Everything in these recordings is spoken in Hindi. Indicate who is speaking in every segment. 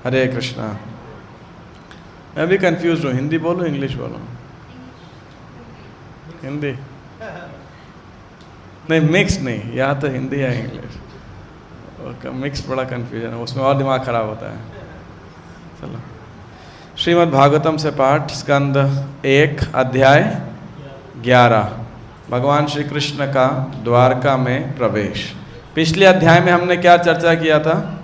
Speaker 1: हरे कृष्णा। मैं भी कंफ्यूज हूँ, हिंदी बोलूँ इंग्लिश बोलूँ? हिंदी नहीं, मिक्स नहीं, यहाँ तो हिंदी है इंग्लिश, मिक्स बड़ा कन्फ्यूजन है, उसमें और दिमाग खराब होता है। चलो, श्रीमद् भागवतम से पाठ, स्कंद 1 अध्याय 11, भगवान श्री कृष्ण का द्वारका में प्रवेश। पिछले अध्याय में हमने क्या चर्चा किया था?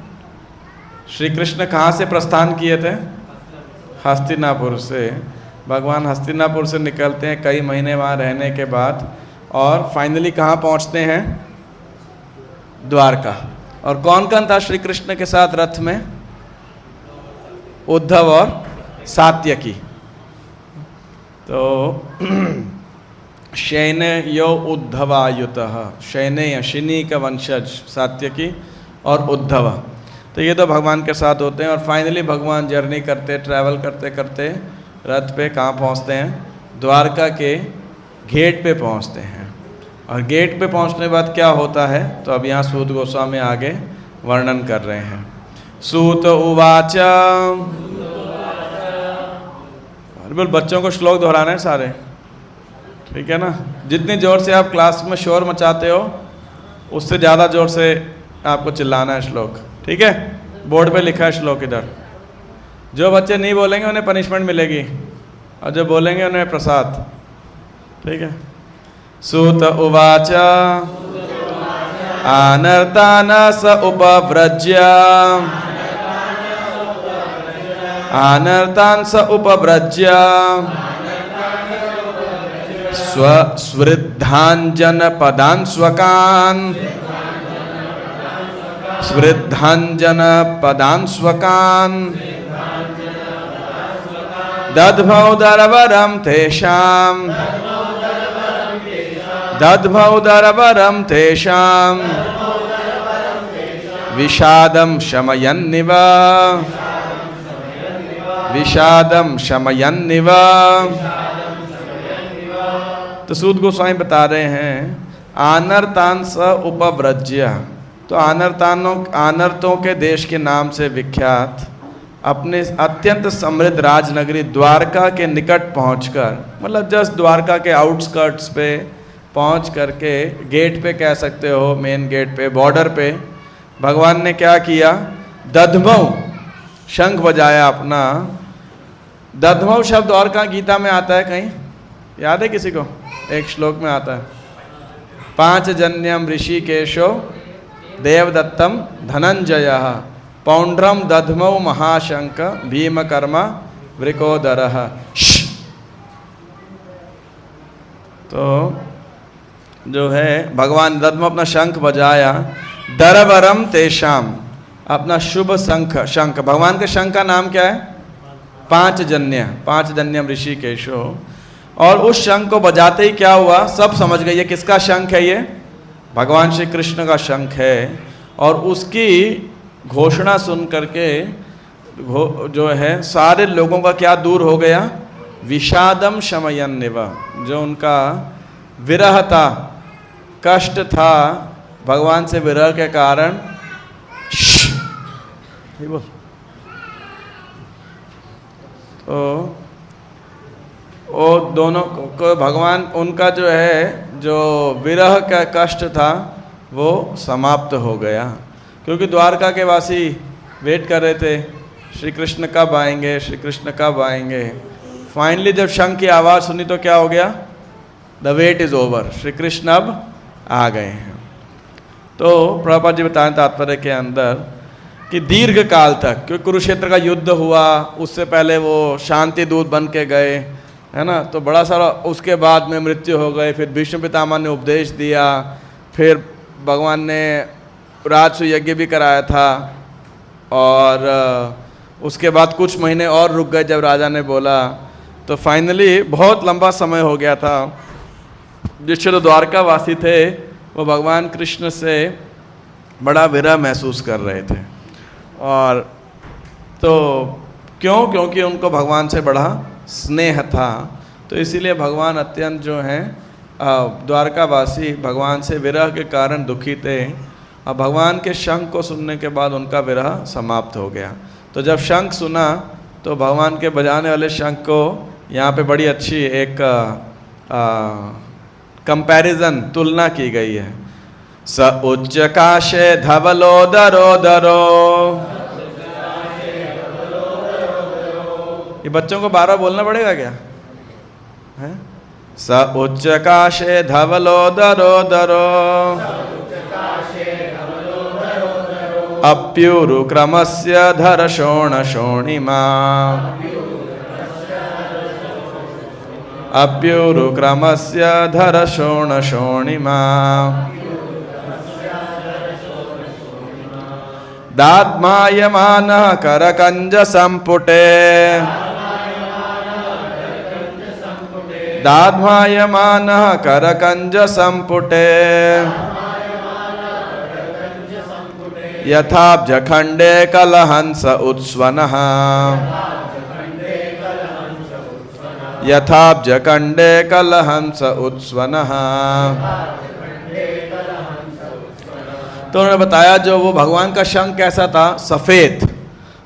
Speaker 1: श्री कृष्ण कहाँ से प्रस्थान किए थे? हस्तिनापुर से। भगवान हस्तिनापुर से निकलते हैं, कई महीने वहाँ रहने के बाद, और फाइनली कहाँ पहुँचते हैं? द्वारका। और कौन कौन था श्री कृष्ण के साथ रथ में? उद्धव और सात्यकी। तो शयनयो उद्धवायुतः, शयनेय शिनी का वंशज सात्यकी और उद्धव, तो ये तो भगवान के साथ होते हैं। और फाइनली भगवान जर्नी करते, ट्रैवल करते करते रथ पे कहाँ पहुँचते हैं? द्वारका के गेट पे पहुँचते हैं। और गेट पे पहुँचने के बाद क्या होता है, तो अब यहाँ सूत गोस्वामी आगे वर्णन कर रहे हैं। सूत उवाच, बिल्कुल बच्चों को श्लोक दोहराना है सारे, ठीक है ना? जितनी ज़ोर से आप क्लास में शोर मचाते हो, उससे ज़्यादा ज़ोर से आपको चिल्लाना है श्लोक, ठीक है? बोर्ड पे लिखा है श्लोक इधर। जो बच्चे नहीं बोलेंगे उन्हें पनिशमेंट मिलेगी, और जो बोलेंगे उन्हें प्रसाद, ठीक है? सूत उवाच आनर्तान स उपव्रज्य, आनर्तान स उपव्रज्य स्वृद्धांजन पदान स्वकान, स्वृद्धांजन पदान स्वकान दद्भौ दरवरम तेषाम, दद्भौ दरवरम तेषाम विषादम शमयन्निव, विषादम शमयन्निव। तो सूत गोस्वामी बता रहे हैं आनर्तान स उपव्रज्य, तो आनर्तों के देश के नाम से विख्यात अपने अत्यंत समृद्ध राजनगरी द्वारका के निकट पहुंचकर, मतलब जस्ट द्वारका के आउटस्कर्ट्स पे पहुंच करके, गेट पे कह सकते हो, मेन गेट पे, बॉर्डर पे, भगवान ने क्या किया? दध्मौ, शंख बजाया अपना। दध्मौ शब्द और कहाँ गीता में आता है? कहीं याद है किसी को? एक श्लोक में आता है, 5 जन्यम ऋषिकेशो देवदत्तम धनंजयः पौंड्रम दध्मौ महाशंक भीमकर्मा वृकोदरः। तो जो है भगवान दध्मौ अपना शंख बजाया, दरवरम तेषाम, अपना शुभ शंख। भगवान के शंख का नाम क्या है? 5 जन्यम ऋषिकेशो। और उस शंख को बजाते ही क्या हुआ? सब समझ गए ये किसका शंख है? ये भगवान श्री कृष्ण का शंख है। और उसकी घोषणा सुन करके जो है सारे लोगों का क्या दूर हो गया? विषादम शमयन्निव, जो उनका विरह था, कष्ट था भगवान से विरह के कारण, तो वो दोनों को भगवान, उनका जो है जो विरह का कष्ट था वो समाप्त हो गया। क्योंकि द्वारका के वासी वेट कर रहे थे, श्री कृष्ण कब आएंगे, श्री कृष्ण कब आएंगे। फाइनली जब शंख की आवाज़ सुनी तो क्या हो गया? The wait is over, Shri Krishna अब आ गए हैं। तो प्रभुपाद जी बताएं तात्पर्य के अंदर कि दीर्घ काल तक, क्योंकि कुरुक्षेत्र का युद्ध हुआ, उससे पहले वो शांति दूत बन के गए, है ना? तो बड़ा सारा, उसके बाद में मृत्यु हो गई, फिर भीष्म पितामह ने उपदेश दिया, फिर भगवान ने राजसूय यज्ञ भी कराया था, और उसके बाद कुछ महीने और रुक गए जब राजा ने बोला। तो फाइनली बहुत लंबा समय हो गया था। जिससे तो द्वारका वासी थे वो भगवान कृष्ण से बड़ा विरह महसूस कर रहे थे। और तो क्योंकि उनको भगवान से बड़ा स्नेह था, तो इसीलिए भगवान अत्यंत जो हैं द्वारकावासी भगवान से विरह के कारण दुखी थे। और भगवान के शंख को सुनने के बाद उनका विरह समाप्त हो गया। तो जब शंख सुना तो भगवान के बजाने वाले शंख को यहाँ पे बड़ी अच्छी एक कंपैरिजन, तुलना की गई है। स उच्च काशे धवलो दरो दरो, ये बच्चों को 12 बोलना पड़ेगा क्या है? स उच्च काशे धवलो दरो दरो, अप्युरु क्रमस्य धर शोण शोणिमा, अप्युरु क्रमस्य धर शोण शोणिमा, दाद्मायमानः करकंज संपुटे, दाद्मायमानः करकंज संपुटे, यथाब्ज खंडे कलहंस उत्स्वनः, यथाब्ज खंडे कलहंस उत्स्वनः। तो उन्होंने बताया जो वो भगवान का शंख कैसा था, सफ़ेद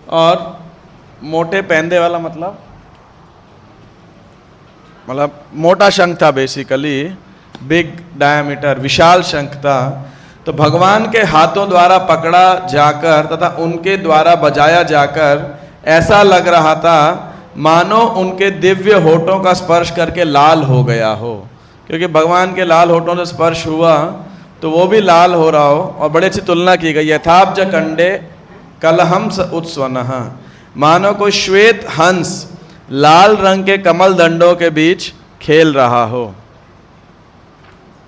Speaker 1: और मोटे पैंदे वाला, मतलब मोटा शंख था, बेसिकली बिग डायमीटर, विशाल शंख था। तो भगवान के हाथों द्वारा पकड़ा जाकर तथा उनके द्वारा बजाया जाकर ऐसा लग रहा था मानो उनके दिव्य होठों का स्पर्श करके लाल हो गया हो, क्योंकि भगवान के लाल होठों से स्पर्श हुआ तो वो भी लाल हो रहा हो। और बड़ी अच्छी तुलना की गई, यथाब्ज कंडे कलहंस उत्स्वनः, मानो कोई श्वेत हंस लाल रंग के कमल दंडों के बीच खेल रहा हो।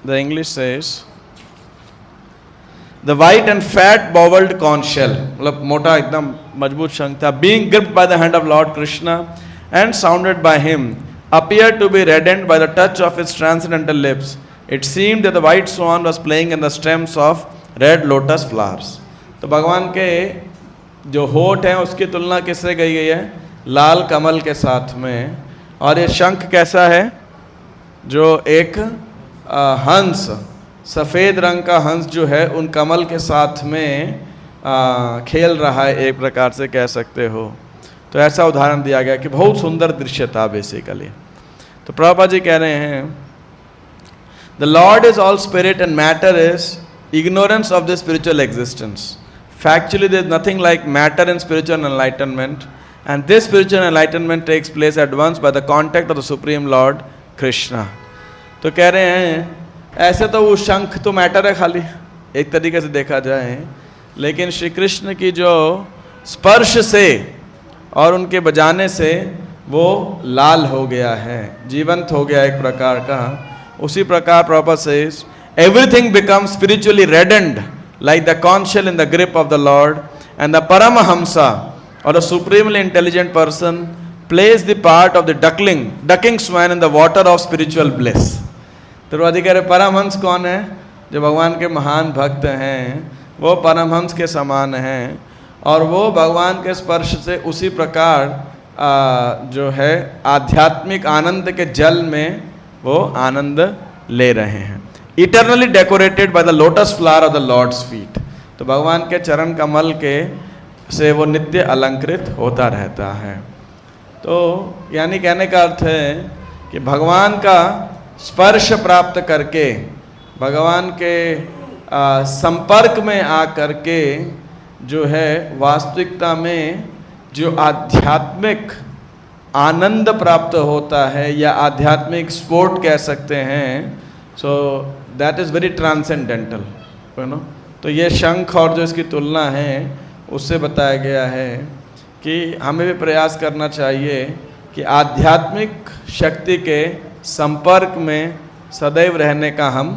Speaker 1: The English says the white and fat bowelled conch shell, मतलब मोटा एकदम मजबूत शंख था, being gripped by the hand of Lord Krishna and sounded by him, appeared to be reddened by the touch of his transcendental lips. It seemed that the white swan was playing in the stems of red lotus flowers. तो भगवान के जो होठ हैं उसकी तुलना किससे गई गई है? लाल कमल के साथ में। और ये शंख कैसा है? जो एक हंस, सफ़ेद रंग का हंस जो है उन कमल के साथ में खेल रहा है, एक प्रकार से कह सकते हो। तो ऐसा उदाहरण दिया गया कि बहुत सुंदर दृश्य था बेसिकली। तो प्रभुपाद जी कह रहे हैं the Lord is all spirit and matter is ignorance of the spiritual existence. Factually there is nothing like matter in spiritual enlightenment, and this spiritual enlightenment takes place at once by the contact of the Supreme Lord Krishna. तो कह रहे हैं ऐसे तो वो शंख तो मैटर है खाली, एक तरीके से देखा जाए, लेकिन श्री कृष्ण की जो स्पर्श से और उनके बजाने से वो लाल हो गया है, जीवंत हो गया एक प्रकार का। उसी प्रकार Prabhupada says everything becomes spiritually reddened like the conch shell in the grip of the Lord, and the Paramahamsa or a supremely intelligent person plays the part of the ducking swan in the water of spiritual bliss. तो अधिकारी परमहंस कौन है? जो भगवान के महान भक्त हैं वो परमहंस के समान हैं, और वो भगवान के स्पर्श से उसी प्रकार जो है आध्यात्मिक आनंद के जल में वो आनंद ले रहे हैं। Eternally decorated by the lotus flower of the lord's feet, तो भगवान के चरण कमल के से वो नित्य अलंकृत होता रहता है। तो यानी कहने का अर्थ है कि भगवान का स्पर्श प्राप्त करके, भगवान के संपर्क में आ करके जो है वास्तविकता में जो आध्यात्मिक आनंद प्राप्त होता है, या आध्यात्मिक स्पोर्ट कह सकते हैं, so that is very transcendental, you know. तो ये शंख और जो इसकी तुलना है उससे बताया गया है कि हमें भी प्रयास करना चाहिए कि आध्यात्मिक शक्ति के संपर्क में सदैव रहने का हम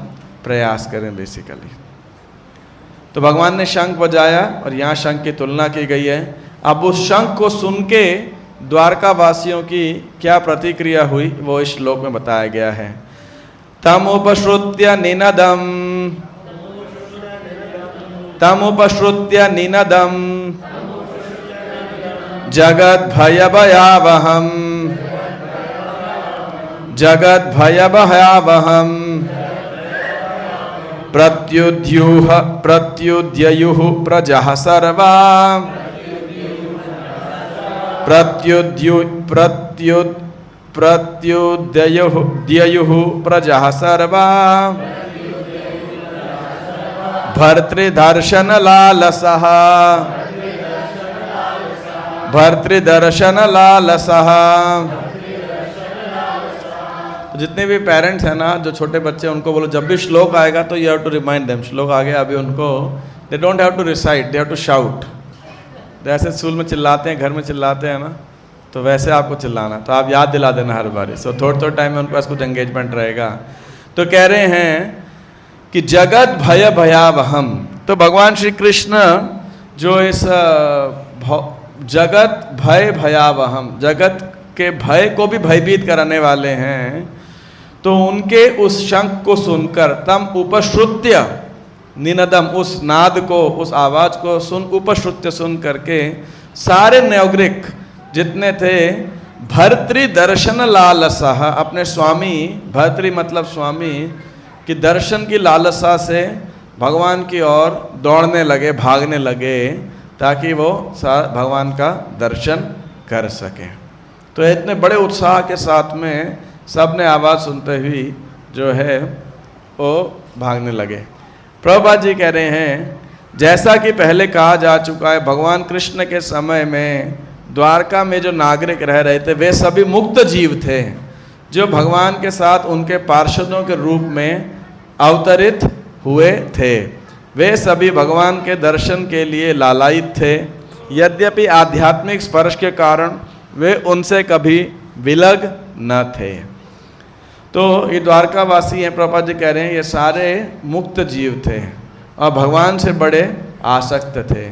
Speaker 1: प्रयास करें बेसिकली। तो भगवान ने शंख बजाया और यहाँ शंख की तुलना की गई है। अब उस शंख को सुन के द्वारका वासियों की क्या प्रतिक्रिया हुई वो इस श्लोक में बताया गया है। तमुपश्रुत्य निनदम जगद्भयभयावहं प्रत्युद्ययुः प्रजः सर्वा प्रत्युद्ययुः प्रजाः सर्वा भर्तृदर्शनलालसः भर्तृदर्शनलालसः। जितने भी पेरेंट्स हैं ना, जो छोटे बच्चे, उनको बोलो जब भी श्लोक आएगा तो you have to remind them, श्लोक आ गया अभी उनको, they don't have to recite, they have to shout. जैसे स्कूल में चिल्लाते हैं, घर में चिल्लाते हैं ना, तो वैसे आपको चिल्लाना, तो आप याद दिला देना हर बार। सो थोड़े टाइम में उनके पास कुछ एंगेजमेंट रहेगा। तो कह रहे हैं कि जगत भय भयावहम, तो भगवान श्री कृष्ण जो इस जगत भय भयावहम, जगत के भय को भी भयभीत कराने वाले हैं, तो उनके उस शंख को सुनकर तम उपश्रुत्य निनदम, उस नाद को, उस आवाज को उपश्रुत्य सुन करके सारे नवग्रीक जितने थे भर्तृ दर्शन लालसा, अपने स्वामी, भर्तृ मतलब स्वामी कि दर्शन की लालसा से भगवान की ओर दौड़ने लगे, भागने लगे, ताकि वो भगवान का दर्शन कर सकें। तो इतने बड़े उत्साह के साथ में सब ने आवाज़ सुनते हुए जो है वो भागने लगे। प्रभुपाद जी कह रहे हैं, जैसा कि पहले कहा जा चुका है, भगवान कृष्ण के समय में द्वारका में जो नागरिक रह रहे थे वे सभी मुक्त जीव थे, जो भगवान के साथ उनके पार्षदों के रूप में अवतरित हुए थे। वे सभी भगवान के दर्शन के लिए लालायित थे, यद्यपि आध्यात्मिक स्पर्श के कारण वे उनसे कभी विलग न थे। तो ये द्वारकावासी हैं, प्रभुपाद जी कह रहे हैं, ये सारे मुक्त जीव थे और भगवान से बड़े आसक्त थे।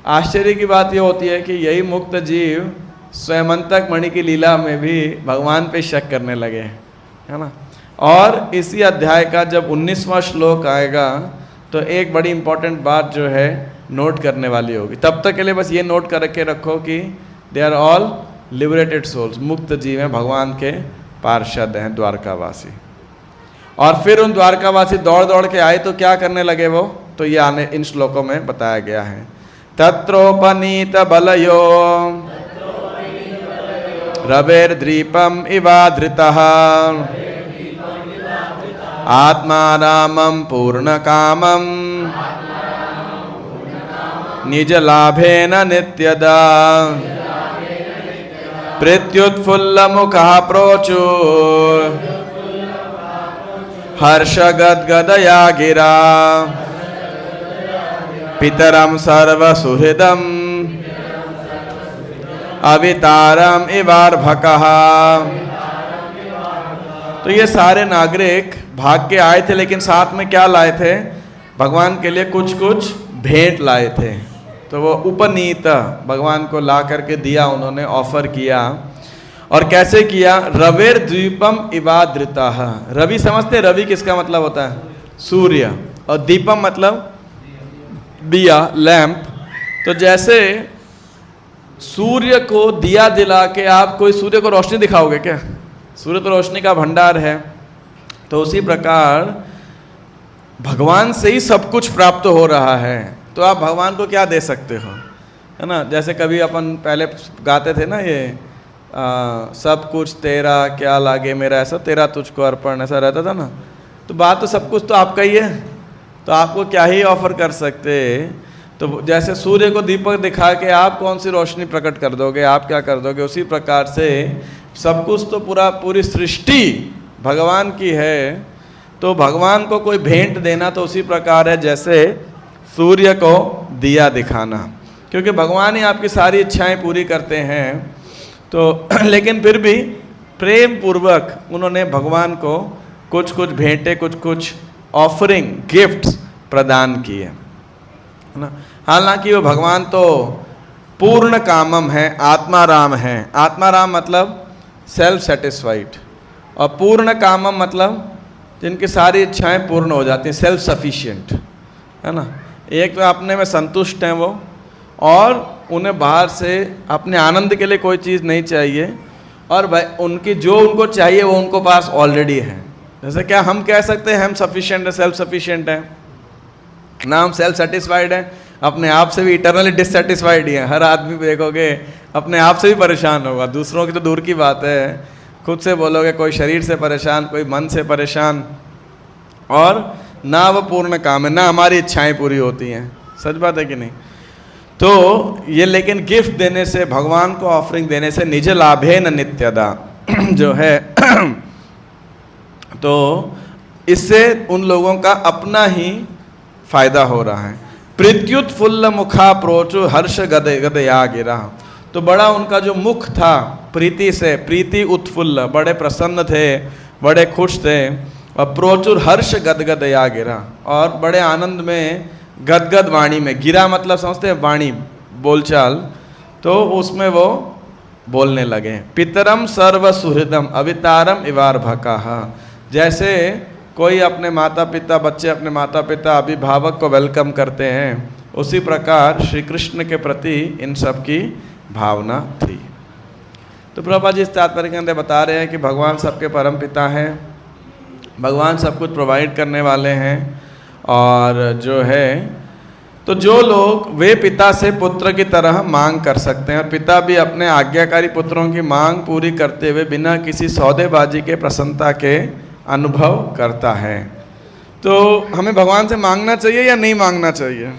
Speaker 1: आश्चर्य की बात ये होती है कि यही मुक्त जीव स्वयंतक मणि की लीला में भी भगवान पे शक करने लगे, है ना। और इसी अध्याय का जब 19वां श्लोक आएगा तो एक बड़ी इंपॉर्टेंट बात जो है नोट करने वाली होगी। तब तक के लिए बस ये नोट करके रखो कि they are all liberated souls, मुक्त जीव हैं, भगवान के पार्षद हैं द्वारकावासी। और फिर उन द्वारकावासी दौड़ दौड़ के आए तो क्या करने लगे वो, तो ये आने इन श्लोकों में बताया गया है। तत्रोपनीत बलयो रवेर्द्वीपम इवाधृतः आत्मारामं पूर्णकामं निजलाभेन नित्यदा प्रत्युत्फुल्लमुखः प्रोचु हर्षगद्गदया गिरा पितरं सर्वसुहृदं अवितारम इवार्भकः। तो ये सारे नागरिक भाग के आए थे, लेकिन साथ में क्या लाए थे, भगवान के लिए कुछ कुछ भेंट लाए थे। तो वो उपनीत भगवान को ला करके दिया, उन्होंने ऑफर किया। और कैसे किया, रवेर द्वीपम इवादृतः। रवि समझते, रवि किसका मतलब होता है, सूर्य, और दीपम मतलब दिया, लैंप। तो जैसे सूर्य को दिया दिला के आप कोई सूर्य को रोशनी दिखाओगे क्या, सूर्य तो रोशनी का भंडार है, तो उसी प्रकार भगवान से ही सब कुछ प्राप्त हो रहा है, तो आप भगवान को क्या दे सकते हो, है ना। जैसे कभी अपन पहले गाते थे ना ये सब कुछ तेरा क्या लागे मेरा, ऐसा तेरा तुझको अर्पण, ऐसा रहता था ना। तो बात तो सब कुछ तो आपका ही है, तो आपको क्या ही ऑफर कर सकते। तो जैसे सूर्य को दीपक दिखा के आप कौन सी रोशनी प्रकट कर दोगे, आप क्या कर दोगे, उसी प्रकार से सब कुछ तो पूरी सृष्टि भगवान की है। तो भगवान को कोई भेंट देना तो उसी प्रकार है जैसे सूर्य को दिया दिखाना, क्योंकि भगवान ही आपकी सारी इच्छाएं पूरी करते हैं। तो लेकिन फिर भी प्रेम पूर्वक उन्होंने भगवान को कुछ कुछ भेंटें, कुछ कुछ ऑफरिंग, गिफ्ट्स प्रदान किए, है ना। हालांकि वो भगवान तो पूर्ण कामम है, आत्माराम है। आत्माराम मतलब सेल्फ सेटिस्फाइड, और पूर्ण कामम मतलब जिनकी सारी इच्छाएं पूर्ण हो जाती हैं, सेल्फ सफिशिएंट, है ना। एक तो अपने में संतुष्ट हैं वो, और उन्हें बाहर से अपने आनंद के लिए कोई चीज़ नहीं चाहिए, और भाई उनकी जो उनको चाहिए वो उनको पास ऑलरेडी है। जैसे क्या हम कह सकते हैं हम सफिशिएंट है, सेल्फ सफिशिएंट है ना, हम सेल्फ सेटिस्फाइड हैं, अपने आप से भी इटरनली डिससेटिस्फाइड ही है। हर आदमी देखोगे अपने आप से भी परेशान होगा, दूसरों की तो दूर की बात है, खुद से बोलोगे कोई शरीर से परेशान, कोई मन से परेशान, और ना वो पूर्ण काम है, ना हमारी इच्छाएं पूरी होती हैं। सच बात है कि नहीं? तो ये लेकिन गिफ्ट देने से, भगवान को ऑफरिंग देने से निज लाभे न नित्यदा जो है तो इससे उन लोगों का अपना ही फायदा हो रहा है। प्रत्युत्फुल्ल मुखा प्रोचु हर्ष गदे गदया गिरा, तो बड़ा उनका जो मुख था प्रीति से, प्रीति उत्फुल्ल, बड़े प्रसन्न थे, बड़े खुश थे, और प्रोचुर हर्ष गदगदया गिरा, और बड़े आनंद में गदगद वाणी में, गिरा मतलब समझते हैं वाणी, बोलचाल, तो उसमें वो बोलने लगे। पितरम सर्व सुहृदम अवितारम इवार भकाहा, जैसे कोई अपने माता पिता, बच्चे अपने माता पिता, अभिभावक को वेलकम करते हैं, उसी प्रकार श्री कृष्ण के प्रति इन सब की भावना थी। तो प्रभुपाद जी इस तात्पर्य के अंदर बता रहे हैं कि भगवान सबके परम पिता हैं, भगवान सब कुछ प्रोवाइड करने वाले हैं, और जो है तो जो लोग वे पिता से पुत्र की तरह मांग कर सकते हैं, और पिता भी अपने आज्ञाकारी पुत्रों की मांग पूरी करते हुए बिना किसी सौदेबाजी के प्रसन्नता के अनुभव करता है। तो हमें भगवान से मांगना चाहिए या नहीं मांगना चाहिए?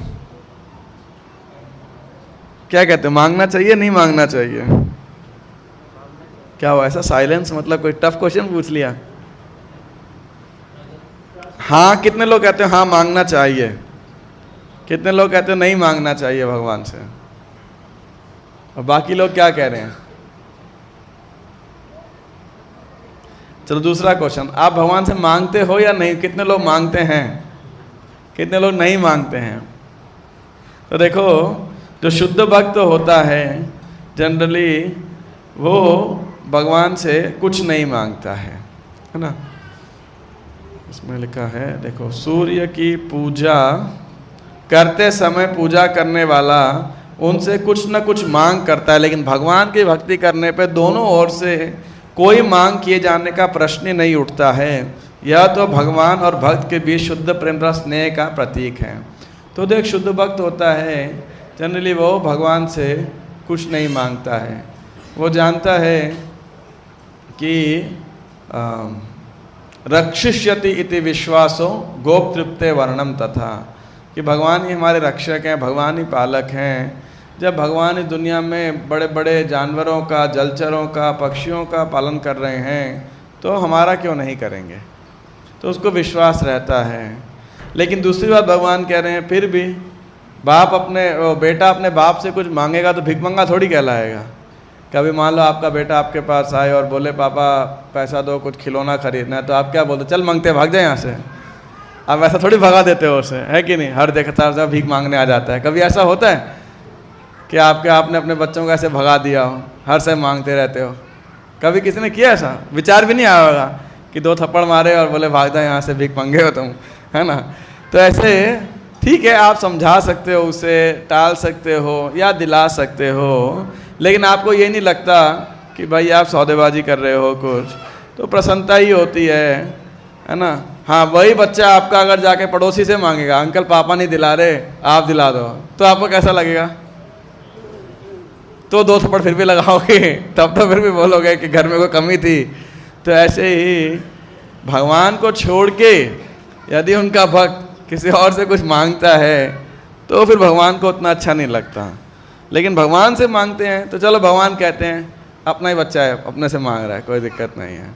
Speaker 1: क्या कहते हैं, मांगना चाहिए नहीं मांगना चाहिए? क्या हुआ ऐसा साइलेंस, मतलब कोई टफ क्वेश्चन पूछ लिया? हाँ कितने लोग कहते हैं हाँ मांगना चाहिए, कितने लोग कहते हैं नहीं मांगना चाहिए भगवान से, और बाकी लोग क्या कह रहे हैं? चलो दूसरा क्वेश्चन, आप भगवान से मांगते हो या नहीं? कितने लोग मांगते हैं, कितने लोग नहीं मांगते हैं? तो देखो जो शुद्ध भक्त होता है जनरली वो भगवान से कुछ नहीं मांगता है ना। इसमें लिखा है देखो, सूर्य की पूजा करते समय पूजा करने वाला उनसे कुछ न कुछ मांग करता है, लेकिन भगवान की भक्ति करने पे दोनों ओर से कोई मांग किए जाने का प्रश्न नहीं उठता है। यह तो भगवान और भक्त के बीच शुद्ध प्रेम रस स्नेह का प्रतीक है। तो देख शुद्ध भक्त होता है जनरली वो भगवान से कुछ नहीं मांगता है, वो जानता है कि रक्षिष्यति इति विश्वासो गोप तृप्ते वर्णम तथा, कि भगवान ही हमारे रक्षक हैं, भगवान ही पालक हैं। जब भगवान इस दुनिया में बड़े बड़े जानवरों का, जलचरों का, पक्षियों का पालन कर रहे हैं तो हमारा क्यों नहीं करेंगे, तो उसको विश्वास रहता है। लेकिन दूसरी बात भगवान कह रहे हैं, फिर भी बेटा अपने बाप से कुछ मांगेगा तो भिखमंगा थोड़ी कहलाएगा। कभी मान लो आपका बेटा आपके पास आए और बोले पापा पैसा दो, कुछ खिलौना खरीदना है, तो आप क्या बोलते? चल मांगते भाग जाए यहाँ से। आप ऐसा थोड़ी भगा देते हो उसे, है कि नहीं? हर देखता है भीख मांगने आ जाता है। कभी ऐसा होता है कि आपने अपने बच्चों को ऐसे भगा दिया हो, हर से मांगते रहते हो? कभी किसी ने किया ऐसा? विचार भी नहीं आया होगा कि 2 थप्पड़ मारे और बोले भाग जाए यहाँ से, भीख मांगे हो तुम, है ना? तो ऐसे ठीक है, आप समझा सकते हो, उसे टाल सकते हो या दिला सकते हो, लेकिन आपको ये नहीं लगता कि भाई आप सौदेबाजी कर रहे हो कुछ, तो प्रसन्नता ही होती है ना? हाँ, वही बच्चा आपका अगर जाके पड़ोसी से मांगेगा, अंकल पापा नहीं दिला रहे आप दिला दो, तो आपको कैसा लगेगा? तो 2 थप्पड़ फिर भी लगाओगे, तब तो फिर भी बोलोगे कि घर में कोई कमी थी। तो ऐसे ही भगवान को छोड़ के यदि उनका भक्त किसी और से कुछ मांगता है तो फिर भगवान को उतना अच्छा नहीं लगता। लेकिन भगवान से मांगते हैं तो चलो भगवान कहते हैं अपना ही बच्चा है, अपने से मांग रहा है, कोई दिक्कत नहीं है।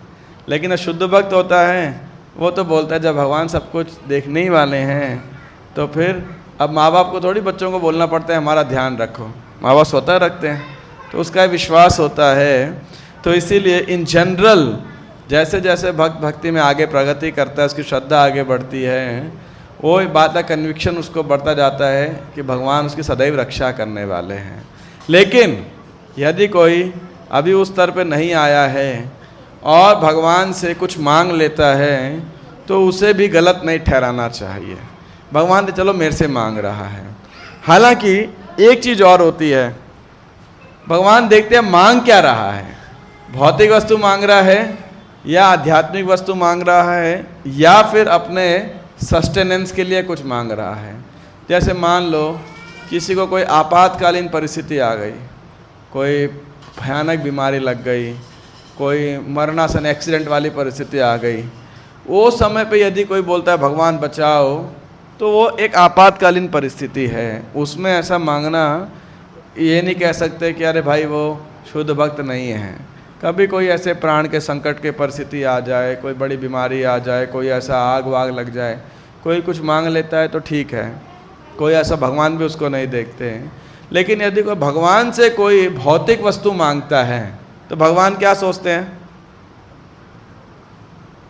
Speaker 1: लेकिन शुद्ध भक्त होता है वो तो बोलता है जब भगवान सब कुछ देखने ही वाले हैं तो फिर अब माँ बाप को थोड़ी बच्चों को बोलना पड़ता है हमारा ध्यान रखो, माँ बाप स्वतः रखते हैं, तो उसका विश्वास होता है। तो इसीलिए इन जनरल जैसे जैसे भक्त भक्ति में आगे प्रगति करता है, उसकी श्रद्धा आगे बढ़ती है, वो बात का कन्विक्शन उसको बढ़ता जाता है कि भगवान उसकी सदैव रक्षा करने वाले हैं। लेकिन यदि कोई अभी उस स्तर पे नहीं आया है और भगवान से कुछ मांग लेता है तो उसे भी गलत नहीं ठहराना चाहिए। भगवान तो चलो मेरे से मांग रहा है। हालांकि एक चीज़ और होती है, भगवान देखते हैं मांग क्या रहा है, भौतिक वस्तु मांग रहा है या आध्यात्मिक वस्तु मांग रहा है या फिर अपने सस्टेनेंस के लिए कुछ मांग रहा है। जैसे मान लो किसी को कोई आपातकालीन परिस्थिति आ गई, कोई भयानक बीमारी लग गई, कोई मरणासन एक्सीडेंट वाली परिस्थिति आ गई, वो समय पे यदि कोई बोलता है भगवान बचाओ, तो वो एक आपातकालीन परिस्थिति है। उसमें ऐसा मांगना, ये नहीं कह सकते कि अरे भाई वो शुद्ध भक्त नहीं है। कभी कोई ऐसे प्राण के संकट की परिस्थिति आ जाए, कोई बड़ी बीमारी आ जाए, कोई ऐसा आग वाग लग जाए, कोई कुछ मांग लेता है तो ठीक है, कोई ऐसा भगवान भी उसको नहीं देखते हैं। लेकिन यदि कोई भगवान से कोई भौतिक वस्तु मांगता है तो भगवान क्या सोचते हैं?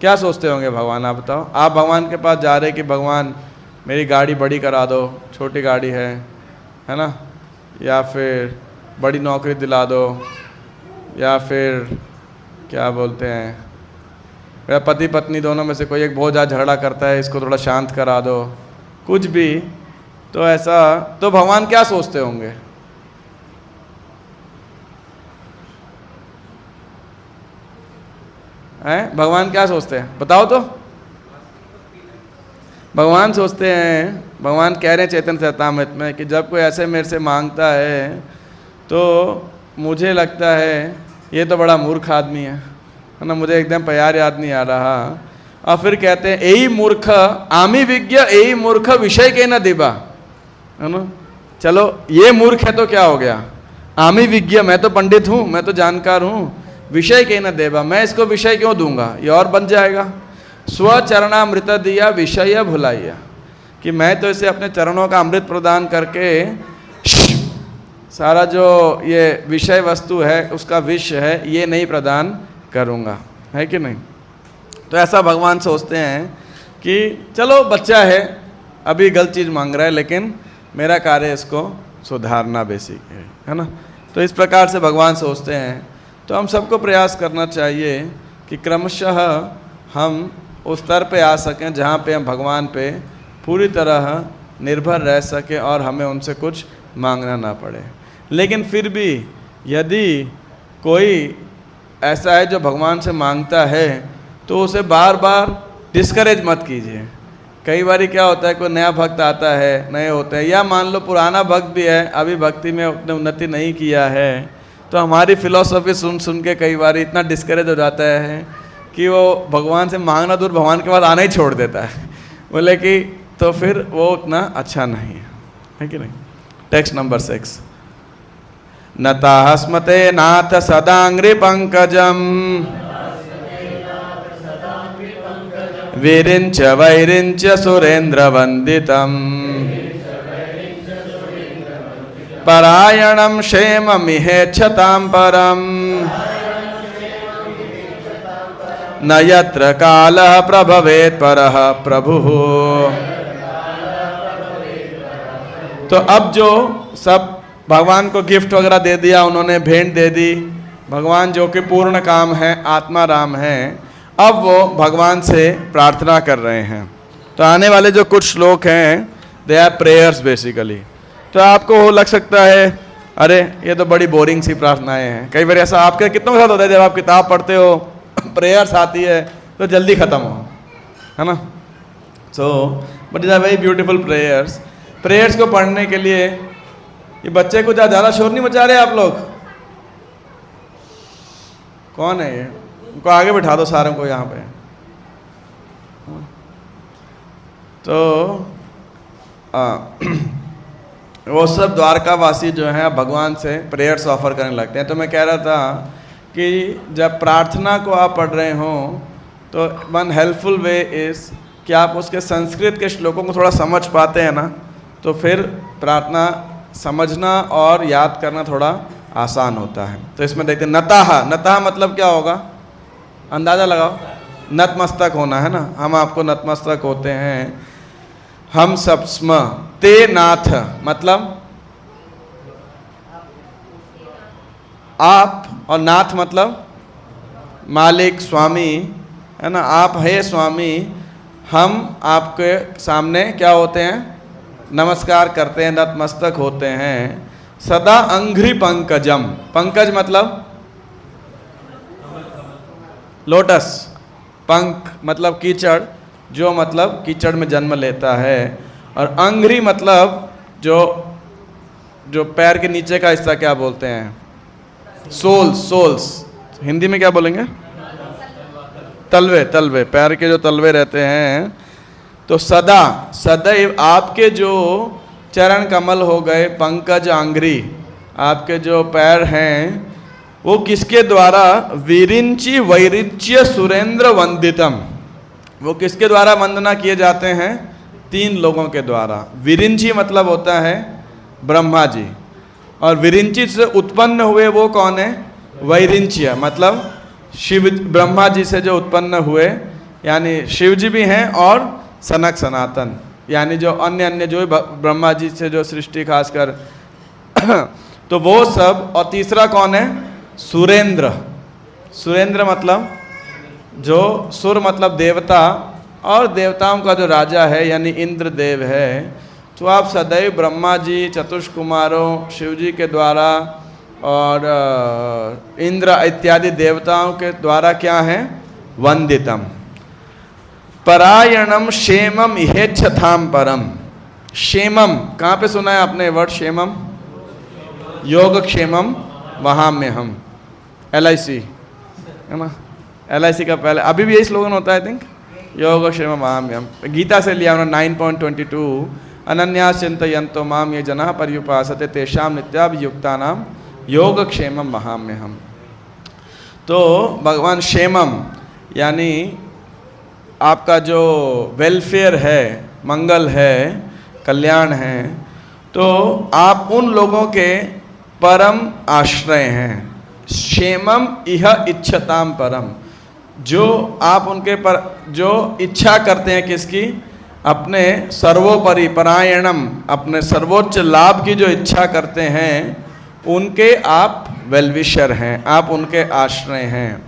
Speaker 1: क्या सोचते होंगे भगवान, आप बताओ। आप भगवान के पास जा रहे कि भगवान मेरी गाड़ी बड़ी करा दो, छोटी गाड़ी है ना, या फिर बड़ी नौकरी दिला दो, या फिर क्या बोलते हैं, मेरा पति पत्नी दोनों में से कोई एक बहुत ज़्यादा झगड़ा करता है, इसको थोड़ा शांत करा दो, कुछ भी। तो ऐसा तो भगवान क्या सोचते होंगे? हैं? भगवान क्या सोचते हैं बताओ तो? भगवान सोचते हैं, भगवान कह रहे हैं चैतन्य चरितामृत में कि जब कोई ऐसे मेरे से मांगता है तो मुझे लगता है ये तो बड़ा मूर्ख आदमी है ना, मुझे एकदम प्यार याद नहीं आ रहा। और फिर कहते हैं यही मूर्ख आमी विज्ञ यही मूर्ख विषय के न दिबा, है ना। चलो ये मूर्ख है तो क्या हो गया, आमी विज्ञ मैं तो पंडित हूँ, मैं तो जानकार हूँ, विषय के न देवा मैं इसको विषय क्यों दूंगा, ये और बन जाएगा। स्वचरणामृत दिया विषय भुलाइया, कि मैं तो इसे अपने चरणों का अमृत प्रदान करके सारा जो ये विषय वस्तु है उसका विष है ये नहीं प्रदान करूँगा, है कि नहीं। तो ऐसा भगवान सोचते हैं कि चलो बच्चा है, अभी गलत चीज़ मांग रहा है, लेकिन मेरा कार्य इसको सुधारना बेसिक है ना। तो इस प्रकार से भगवान सोचते हैं। तो हम सबको प्रयास करना चाहिए कि क्रमशः हम उस स्तर पे आ सकें जहाँ पे हम भगवान पे पूरी तरह निर्भर रह सकें और हमें उनसे कुछ मांगना ना पड़े। लेकिन फिर भी यदि कोई ऐसा है जो भगवान से मांगता है तो उसे बार बार डिस्करेज मत कीजिए। कई बार क्या होता है, कोई नया भक्त आता है, नए होते हैं, या मान लो पुराना भक्त भी है, अभी भक्ति में उतने उन्नति नहीं किया है, तो हमारी फिलॉसफी सुन सुन के कई बार इतना डिस्करेज हो जाता है कि वो भगवान से मांगना दूर भगवान के पास आना ही छोड़ देता है। बोले कि तो फिर वो उतना अच्छा नहीं है कि नहीं। टेक्स्ट नंबर 6 नता स्मते नाथ सदांग्रि पंकजम वीरिंच वैरिंच सुरेंद्र वंदितम परायणम क्षेम मिहेच्छतां परम न यत्र कालः प्रभवेत् परः प्रभुः। तो अब जो सब भगवान को गिफ्ट वगैरह दे दिया, उन्होंने भेंट दे दी, भगवान जो कि पूर्ण काम है, आत्मा राम है, अब वो भगवान से प्रार्थना कर रहे हैं। तो आने वाले जो कुछ श्लोक हैं दे आर प्रेयर्स बेसिकली। तो आपको लग सकता है अरे ये तो बड़ी बोरिंग सी प्रार्थनाएं हैं। कई बार ऐसा आपके कितनों के साथ होता है, जब आप किताब पढ़ते हो प्रेयर्स आती है तो जल्दी ख़त्म हो, है ना। So but is a very beautiful prayers. Prayers को पढ़ने के लिए ये बच्चे को ज़्यादा शोर नहीं मचा रहे आप लोग? कौन है ये? उनको आगे बिठा दो सारों को यहाँ पे। तो वो सब द्वारकावासी जो हैं भगवान से प्रेयर्स ऑफर करने लगते हैं। तो मैं कह रहा था कि जब प्रार्थना को आप पढ़ रहे हों तो वन हेल्पफुल वे इज़ कि आप उसके संस्कृत के श्लोकों को थोड़ा समझ पाते हैं ना, तो फिर प्रार्थना समझना और याद करना थोड़ा आसान होता है। तो इसमें देखते हैं नताहा। नताहा मतलब क्या होगा, अंदाज़ा लगाओ। नतमस्तक होना है ना, हम आपको नतमस्तक होते हैं हम सब। स्म ते नाथ मतलब आप, और नाथ मतलब मालिक, स्वामी, है ना। आप है स्वामी, हम आपके सामने क्या होते हैं, नमस्कार करते हैं, नतमस्तक होते हैं। सदा अंघ्रि पंकजम, पंकज मतलब लोटस, पंख मतलब कीचड़, जो मतलब कीचड़ में जन्म लेता है, और अंघ्रि मतलब जो जो पैर के नीचे का हिस्सा क्या बोलते हैं? सोल्स। हिंदी में क्या बोलेंगे? तलवे, पैर के जो तलवे रहते हैं। तो सदैव आपके जो चरण कमल हो गए, पंकज आंग्री, आपके जो पैर हैं, वो किसके द्वारा? विरिंची वैरिच्य सुरेंद्र वंदितम, वो किसके द्वारा वंदना किए जाते हैं? 3 लोगों के द्वारा। विरिंची मतलब होता है ब्रह्मा जी, और विरिंची से उत्पन्न हुए वो कौन है? वैरिंच्य, मतलब शिव, ब्रह्मा जी से जो उत्पन्न हुए, यानी शिव जी भी हैं, और सनक सनातन, यानी जो अन्य जो ब्रह्मा जी से जो सृष्टि खासकर तो वो सब। और तीसरा कौन है? सुरेंद्र मतलब जो सुर मतलब देवता, और देवताओं का जो राजा है यानी इंद्र देव है। तो आप सदैव ब्रह्मा जी, चतुष्क कुमारों, शिव जी के द्वारा और इंद्र इत्यादि देवताओं के द्वारा क्या है? वंदितम। परायणम क्षेमम इहेच्छथाम परम। क्षेमम कहाँ पे सुना है आपने वर्ड क्षेमम? योगक्षेमम वहाम्यहम्, LIC है ना? LIC का पहले अभी भी यही स्लोगन होता है, आई थिंक, योगक्षेमम वहाम्यहम्। गीता से लिया उन्होंने 9.22, अनन्या चिंतयन्तो माम ये जनाः पर्युपासते तेषां नित्याभियुक्तानां योगक्षेमम वहाम्यहम्। तो भगवान क्षेमम यानी आपका जो वेलफेयर है, मंगल है, कल्याण है, तो आप उन लोगों के परम आश्रय हैं। क्षेमम इह इच्छताम परम, जो आप उनके पर जो इच्छा करते हैं, किसकी? अपने सर्वोपरि परायणम, अपने सर्वोच्च लाभ की जो इच्छा करते हैं, उनके आप वेलविशर हैं, आप उनके आश्रय हैं।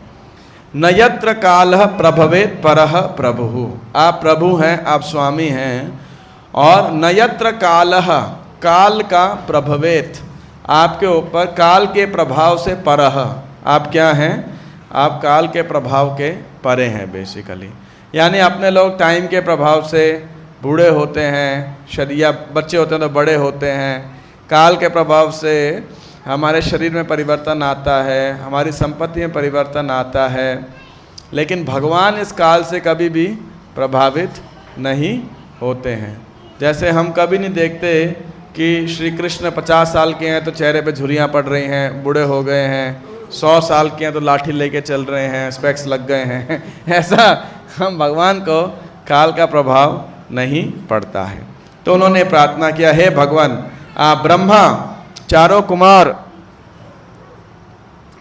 Speaker 1: न यत्र कालः प्रभवेत् परः प्रभुः, आप प्रभु हैं, आप स्वामी हैं। और न यत्र कालः, काल का प्रभवेत्, आपके ऊपर काल के प्रभाव से परः, आप क्या हैं? आप काल के प्रभाव के परे हैं बेसिकली। यानी अपने लोग टाइम के प्रभाव से बूढ़े होते हैं, शरीर बच्चे होते हैं तो बड़े होते हैं, काल के प्रभाव से हमारे शरीर में परिवर्तन आता है, हमारी संपत्ति में परिवर्तन आता है। लेकिन भगवान इस काल से कभी भी प्रभावित नहीं होते हैं। जैसे हम कभी नहीं देखते कि श्री कृष्ण 50 साल के हैं तो चेहरे पे झुर्रियाँ पड़ रही हैं, बूढ़े हो गए हैं, 100 साल के हैं तो लाठी लेके चल रहे हैं, स्पेक्स लग गए हैं। ऐसा हम भगवान को काल का प्रभाव नहीं पड़ता है। तो उन्होंने प्रार्थना किया, हे भगवान, आप ब्रह्मा, चारों कुमार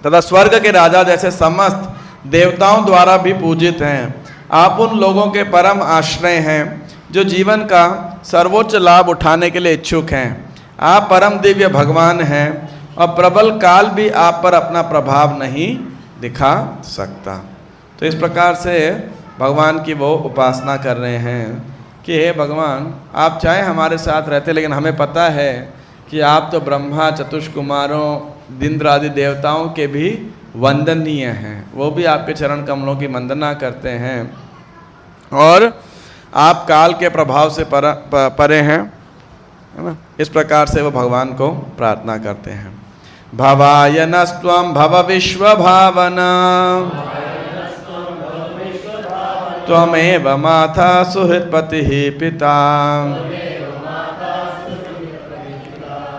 Speaker 1: तथा स्वर्ग के राजा जैसे समस्त देवताओं द्वारा भी पूजित हैं। आप उन लोगों के परम आश्रय हैं जो जीवन का सर्वोच्च लाभ उठाने के लिए इच्छुक हैं। आप परम दिव्य भगवान हैं और प्रबल काल भी आप पर अपना प्रभाव नहीं दिखा सकता। तो इस प्रकार से भगवान की वो उपासना कर रहे हैं कि हे भगवान, आप चाहे हमारे साथ रहते, लेकिन हमें पता है कि आप तो ब्रह्मा, चतुष्क कुमारों, इंद्र आदि देवताओं के भी वंदनीय हैं, वो भी आपके चरण कमलों की वंदना करते हैं और आप काल के प्रभाव से परे हैं, है ना? इस प्रकार से वो भगवान को प्रार्थना करते हैं। भवाय नस्त्वं भव विश्व भावना, त्वमेव माता सुहृत्पतिः पिता,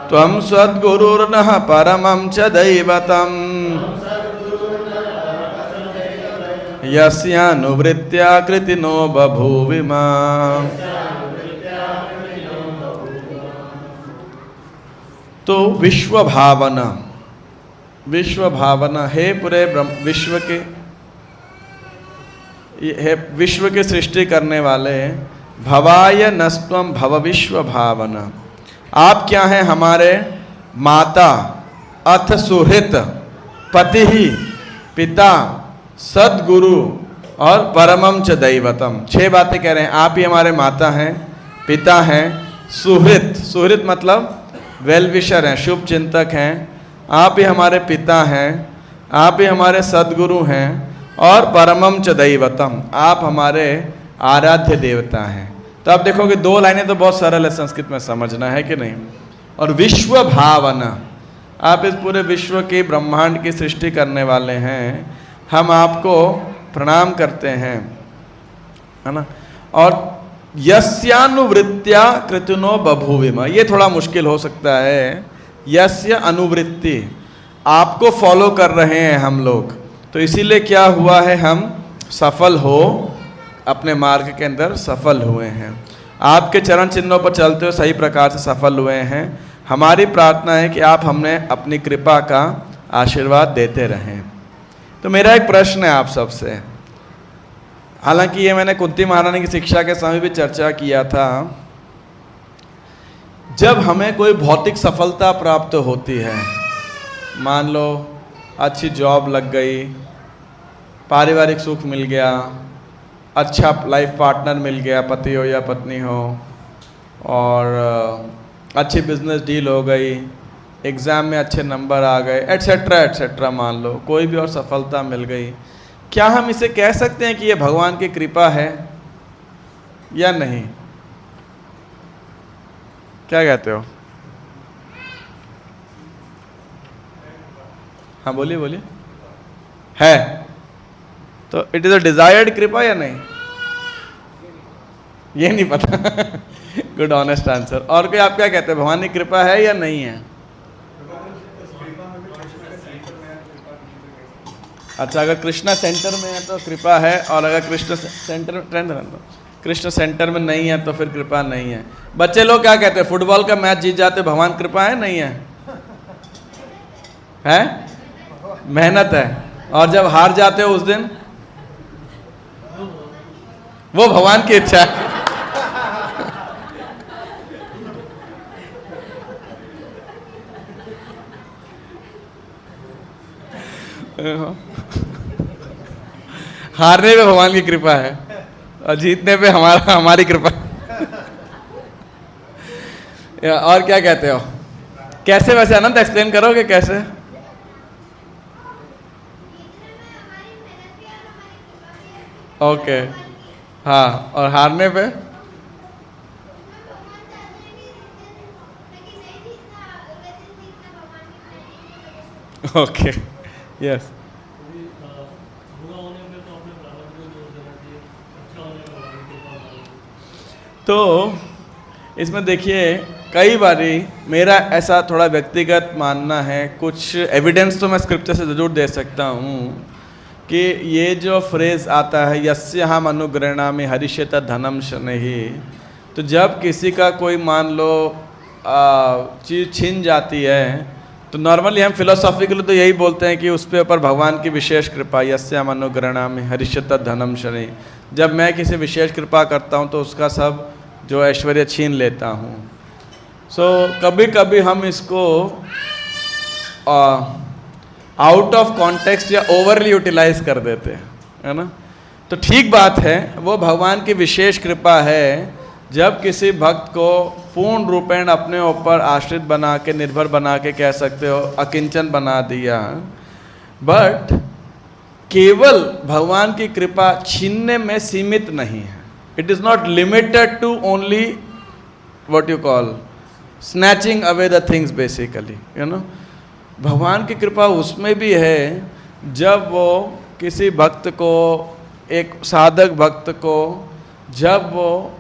Speaker 1: त्वं सद्गुरुर्नः परमं च दैवतम्, यस्यानुवृत्त्या कृतिनो बभूविमा। तो विश्व भावना, विश्व भावना है पूरे विश्व के, है विश्व के सृष्टि करने वाले। भवाय नस्त्वं भव विश्व भावना, आप क्या हैं? हमारे माता, अथ सुहृत, पति ही, पिता, सद्गुरु और परमम च दैवतम। 6 बातें कह रहे हैं। आप ही हमारे माता हैं, पिता हैं, सुहृत, सुहृत मतलब वेलविशर हैं, शुभ चिंतक हैं। आप ही हमारे पिता हैं, आप ही हमारे सद्गुरु हैं और परमम च दैवतम, आप हमारे आराध्य देवता हैं। तो आप देखोगे 2 लाइनें तो बहुत सरल है संस्कृत में समझना, है कि नहीं? और विश्व भावना, आप इस पूरे विश्व के ब्रह्मांड की सृष्टि करने वाले हैं, हम आपको प्रणाम करते हैं, है ना। और यस्यानुवृत्त्या कृतनो बभूविम, ये थोड़ा मुश्किल हो सकता है। यस्य अनुवृत्ति, आपको फॉलो कर रहे हैं हम लोग, तो इसीलिए क्या हुआ है, हम सफल हो, अपने मार्ग के अंदर सफल हुए हैं, आपके चरण चिन्हों पर चलते हुए सही प्रकार से सफल हुए हैं। हमारी प्रार्थना है कि आप हमें अपनी कृपा का आशीर्वाद देते रहें। तो मेरा एक प्रश्न है आप सबसे, हालांकि ये मैंने कुंती महारानी की शिक्षा के समय भी चर्चा किया था। जब हमें कोई भौतिक सफलता प्राप्त होती है, मान लो अच्छी जॉब लग गई, पारिवारिक सुख मिल गया, अच्छा लाइफ पार्टनर मिल गया, पति हो या पत्नी हो, और अच्छी बिजनेस डील हो गई, एग्ज़ाम में अच्छे नंबर आ गए, एट्सेट्रा एट्सेट्रा, मान लो कोई भी और सफलता मिल गई, क्या हम इसे कह सकते हैं कि ये भगवान की कृपा है या नहीं? क्या कहते हो? हाँ बोलिए बोलिए। है तो इट इज़ अ डिजायर्ड कृपा या नहीं? ये नहीं पता। Good honest answer. और कोई आप क्या कहते हैं, भगवान की कृपा है या नहीं है? अच्छा, अगर कृष्णा सेंटर में है तो कृपा है, और अगर कृष्ण सेंटर में नहीं है तो फिर कृपा नहीं है। बच्चे लोग क्या कहते हैं, फुटबॉल का मैच जीत जाते भगवान कृपा है नहीं है? है? मेहनत है। और जब हार जाते हो उस दिन वो भगवान की इच्छा है। हारने पे भगवान की कृपा है और जीतने पे हमारी कृपा। और क्या कहते हो, कैसे? वैसे अनंत एक्सप्लेन करोगे कैसे? ओके, हाँ, और हारने पे? Okay, yes. तो इसमें देखिए, कई बारी मेरा ऐसा थोड़ा व्यक्तिगत मानना है, कुछ एविडेंस तो मैं स्क्रिप्चर से ज़रूर दे सकता हूँ कि ये जो फ्रेज़ आता है यस्य हम अनुगृह्णामि हरिष्यत धनम शनैः, तो जब किसी का कोई मान लो चीज़ छीन जाती है तो नॉर्मली हम फिलोसॉफिकली तो यही बोलते हैं कि उस पे ऊपर भगवान की विशेष कृपा, यस्य हम अनुगृह्णामि हरिष्यत धनम शनैः। जब मैं किसी विशेष कृपा करता हूँ तो उसका सब जो ऐश्वर्य छीन लेता हूँ। सो कभी कभी हम इसको आउट ऑफ कॉन्टेक्स्ट या ओवरली यूटिलाइज कर देते हैं, है ना। तो ठीक बात है, वो भगवान की विशेष कृपा है जब किसी भक्त को पूर्ण रूपेण अपने ऊपर आश्रित बना के, निर्भर बना के, कह सकते हो अकिंचन बना दिया। बट केवल भगवान की कृपा छीनने में सीमित नहीं है। It is not limited to only what you call snatching away the things basically, you know. भगवान की कृपा उसमें भी है जब वो किसी भक्त को, एक साधक भक्त को, जब वो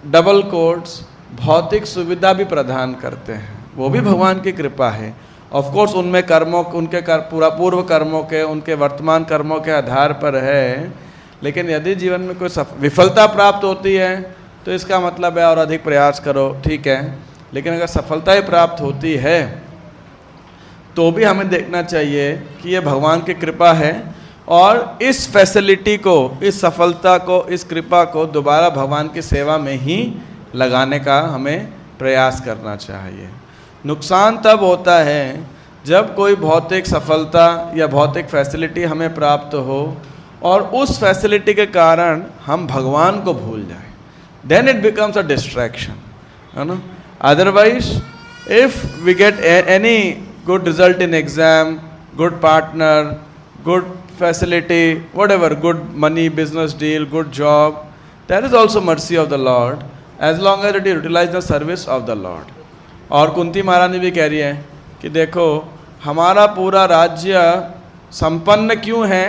Speaker 1: डबल कोट्स भौतिक सुविधा भी प्रदान करते हैं, वो भी भगवान की कृपा है। ऑफ कोर्स उनमें कर्मों, उनके पूर्व कर्मों के, उनके वर्तमान कर्मों के आधार पर है। लेकिन यदि जीवन में कोई विफलता प्राप्त होती है तो इसका मतलब है और अधिक प्रयास करो, ठीक है। लेकिन अगर सफलता ही प्राप्त होती है तो भी हमें देखना चाहिए कि ये भगवान की कृपा है, और इस फैसिलिटी को, इस सफलता को, इस कृपा को दोबारा भगवान की सेवा में ही लगाने का हमें प्रयास करना चाहिए। नुकसान तब होता है जब कोई भौतिक सफलता या भौतिक फैसिलिटी हमें प्राप्त हो और उस फैसिलिटी के कारण हम भगवान को भूल जाएं, then it becomes a distraction, है ना। Otherwise if we get any good result in exam, good partner, good facility, whatever, good money, business deal, good job, that is also mercy of the Lord, as long as it utilize the service of the Lord. और कुंती महारानी भी कह रही है कि देखो हमारा पूरा राज्य संपन्न क्यों है,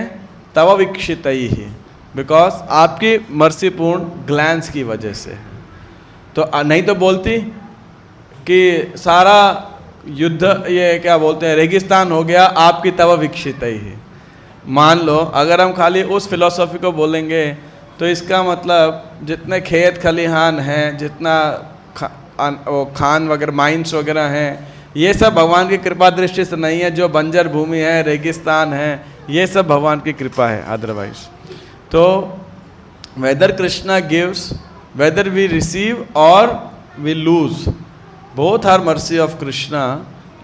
Speaker 1: तव वीक्षित ही, बिकॉज आपकी मर्सीपूर्ण ग्लैंस की वजह से। तो नहीं तो बोलती कि सारा युद्ध, ये क्या बोलते हैं, रेगिस्तान हो गया आपकी तव वीक्षित ही। मान लो अगर हम खाली उस फिलॉसफी को बोलेंगे तो इसका मतलब जितने खेत खलिहान हैं, जितना खान वगैरह माइंस वगैरह हैं, ये सब भगवान की कृपा दृष्टि से नहीं है। जो बंजर भूमि है, रेगिस्तान है, ये सब भगवान की कृपा है अदरवाइज। तो whether Krishna gives, whether we receive or we lose, both are mercy of Krishna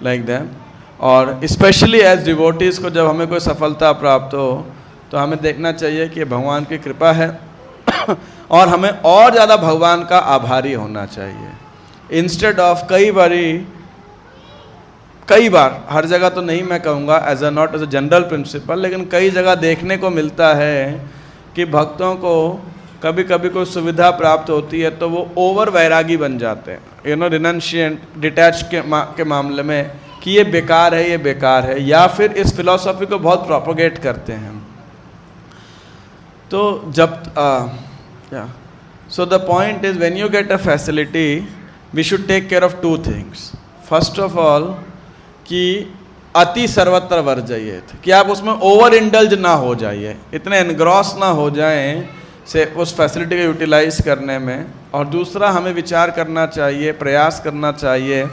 Speaker 1: like that. और स्पेशली एज डिवोटीज को जब हमें कोई सफलता प्राप्त हो तो हमें देखना चाहिए कि भगवान की कृपा है और हमें और ज़्यादा भगवान का आभारी होना चाहिए। इंस्टेड ऑफ कई बार, हर जगह तो नहीं मैं कहूँगा as a not as a general principle, लेकिन कई जगह देखने को मिलता है कि भक्तों को कभी कभी कोई सुविधा प्राप्त होती है तो वो ओवर वैरागी बन जाते हैं, रिनंशिएंट, डिटैच के मामले में कि ये बेकार है, ये बेकार है, या फिर इस फिलॉसफी को बहुत प्रोपोगेट करते हैं। तो जब so the point is when you get a facility we should take care of two things. First of all कि अति सर्वत्र वर्जयेत, कि आप उसमें ओवर इंडल्ज ना हो जाइए, इतने एनग्रॉस ना हो जाएं से उस फैसिलिटी को यूटिलाइज करने में। और दूसरा हमें विचार करना चाहिए, प्रयास करना चाहिए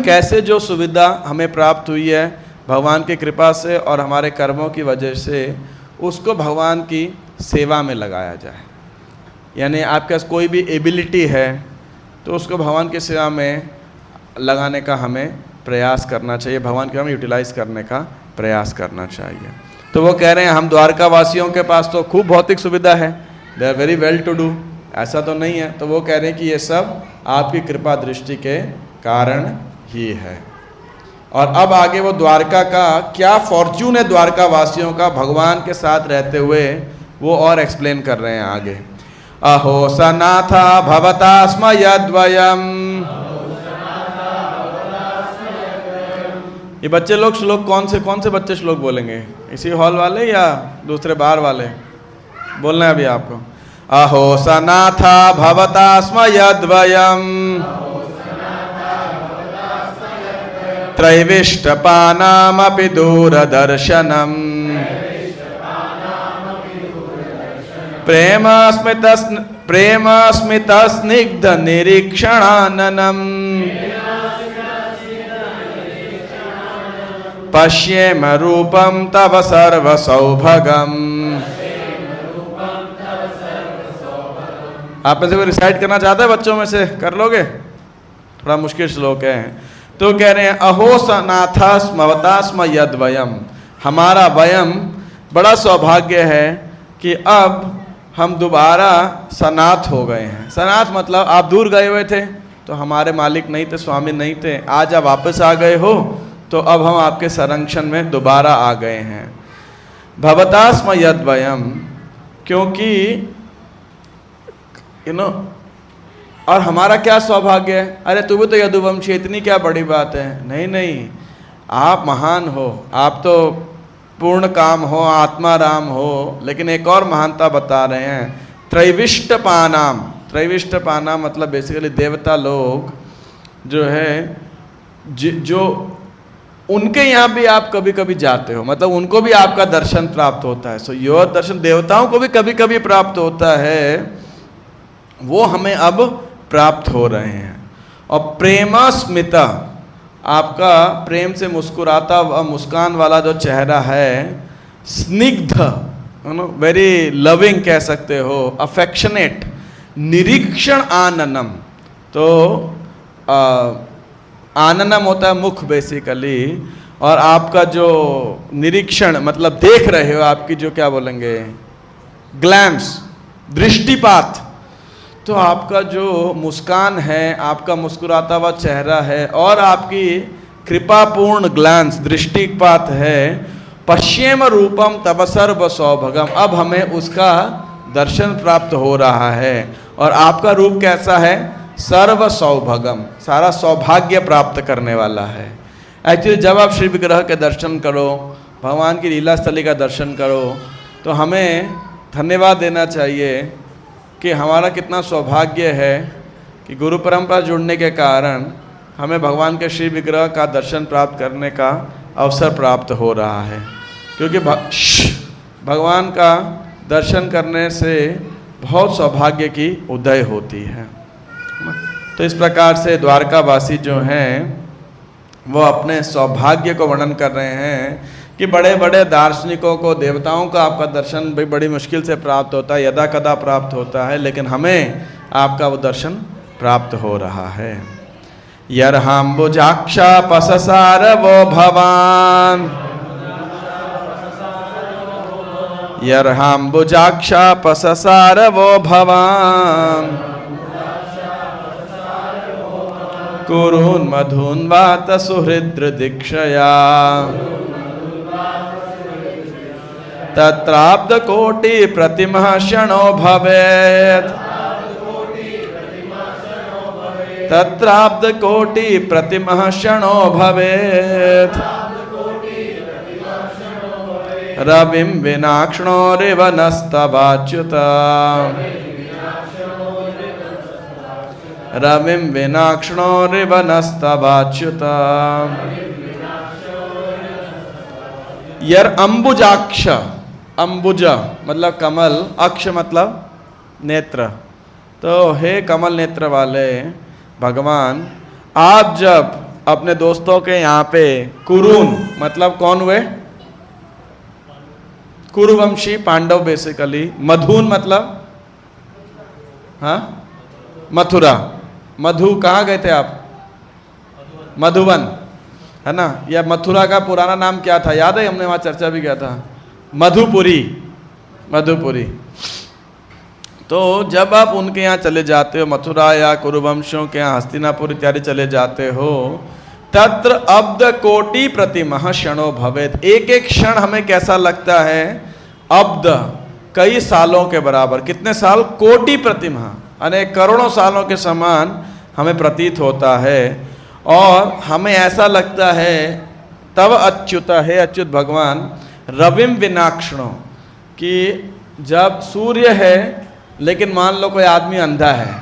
Speaker 1: कैसे जो सुविधा हमें प्राप्त हुई है भगवान की कृपा से और हमारे कर्मों की वजह से, उसको भगवान की सेवा में लगाया जाए। यानी आपके पास कोई भी एबिलिटी है तो उसको भगवान की सेवा में लगाने का हमें प्रयास करना चाहिए, भगवान की सेवा में यूटिलाइज करने का प्रयास करना चाहिए। तो वो कह रहे हैं हम द्वारका वासियों के पास तो खूब भौतिक सुविधा है, they are very well to do, ऐसा तो नहीं है। तो वो कह रहे हैं कि ये सब आपकी कृपा दृष्टि के कारण ही है। और अब आगे वो द्वारका का क्या फॉर्च्यून है द्वारका वासियों का भगवान के साथ रहते हुए, वो और एक्सप्लेन कर रहे हैं आगे। अहो सनाथा भवता स्म यद्वयम्, ये बच्चे लोग श्लोक कौन से बच्चे श्लोक बोलेंगे, इसी हॉल वाले या दूसरे बार वाले? बोलना है अभी आपको। अहो सनाथा भवता स्म यद्वयम् त्रैविष्टपानामपि दूरदर्शनम् प्रेम स्मित स्निग्ध निरीक्षणाननम् पश्येम रूपम तव सर्व सौभगम। आप में से कोई रिसाइट करना चाहता है बच्चों में से? कर लोगे? थोड़ा मुश्किल श्लोक है। तो कह रहे हैं अहो सनाथा स्मवता स्म यद वयम, हमारा वयम बड़ा सौभाग्य है कि अब हम दोबारा सनाथ हो गए हैं। सनाथ मतलब आप दूर गए हुए थे तो हमारे मालिक नहीं थे, स्वामी नहीं थे, आज आप वापस आ गए हो तो अब हम आपके संरक्षण में दोबारा आ गए हैं। भवता स्म यद वयम, क्योंकि और हमारा क्या सौभाग्य है, अरे तू भी तो यदुवंशी, इतनी क्या बड़ी बात है? नहीं, आप महान हो, आप तो पूर्ण काम हो, आत्मा राम हो। लेकिन एक और महानता बता रहे हैं, त्रैविष्ट पानाम। त्रैविष्ट पाना मतलब बेसिकली देवता लोग जो है, जो उनके यहाँ भी आप कभी कभी जाते हो, मतलब उनको भी आपका दर्शन प्राप्त होता है। सो योर दर्शन देवताओं को भी कभी कभी प्राप्त होता है, वो हमें अब प्राप्त हो रहे हैं। और प्रेमा स्मिता, आपका प्रेम से मुस्कुराता मुस्कान वाला जो चेहरा है, स्निग्ध, वेरी लविंग कह सकते हो, अफेक्शनेट, निरीक्षण आननम। तो आननम होता है मुख बेसिकली, और आपका जो निरीक्षण मतलब देख रहे हो, आपकी जो क्या बोलेंगे ग्लैंस, दृष्टिपात, तो आपका जो मुस्कान है, आपका मुस्कुराता हुआ चेहरा है और आपकी कृपापूर्ण ग्लैंस दृष्टिपात है, पश्येम रूपम तव सर्व सौभगम, अब हमें उसका दर्शन प्राप्त हो रहा है। और आपका रूप कैसा है? सर्व सौभगम, सारा सौभाग्य प्राप्त करने वाला है। एक्चुअली जब आप श्री विग्रह के दर्शन करो, भगवान की लीला स्थली का दर्शन करो, तो हमें धन्यवाद देना चाहिए कि हमारा कितना सौभाग्य है कि गुरु परंपरा जुड़ने के कारण हमें भगवान के श्री विग्रह का दर्शन प्राप्त करने का अवसर प्राप्त हो रहा है। क्योंकि भगवान का दर्शन करने से बहुत सौभाग्य की उदय होती है। तो इस प्रकार से द्वारकावासी जो हैं वो अपने सौभाग्य को वर्णन कर रहे हैं कि बड़े बड़े दार्शनिकों को, देवताओं का आपका दर्शन भी बड़ी मुश्किल से प्राप्त होता है, यदा कदा प्राप्त होता है, लेकिन हमें आपका वो दर्शन प्राप्त हो रहा है। यर्हाम्बुजाक्षा पससार वो भवान, यर्हाम्बुजाक्षा पससार वो भवान, कुरून् मधून् वात सुहृद्र दीक्षया, तत्राब्द कोटि प्रतिमः क्षणो भवेत्, तत्राब्द कोटि प्रतिमः क्षणो भवेत्, रविं विनाक्ष्णोरिव नस्तवाच्युत, रविं विनाक्ष्णोरिव नस्तवाच्युत। यर अंबुजाक्ष, अंबुज मतलब कमल, अक्ष मतलब नेत्र। तो हे कमल नेत्र वाले भगवान, आप जब अपने दोस्तों के यहाँ पे कुरून मतलब कौन हुए? कुरुवंशी पांडव बेसिकली। मधुन मतलब हाँ मथुरा। मधु कहाँ गए थे आप? मधुवन है ना। या मथुरा का पुराना नाम क्या था याद है? हमने वहाँ चर्चा भी किया था, मधुपुरी। मधुपुरी। तो जब आप उनके यहाँ चले जाते हो, मथुरा या कुरुवंशियों के यहाँ हस्तिनापुर इत्यादि चले जाते हो, तत्र अब्द कोटि प्रतिमः क्षणो भवेत्। एक एक क्षण हमें कैसा लगता है? अब्द कई सालों के बराबर। कितने साल? कोटि प्रतिमः, अनेक करोड़ों सालों के समान हमें प्रतीत होता है। और हमें ऐसा लगता है तब अच्युत है, अच्युत भगवान, रविम विनाक्षणो, कि जब सूर्य है लेकिन मान लो कोई आदमी अंधा है,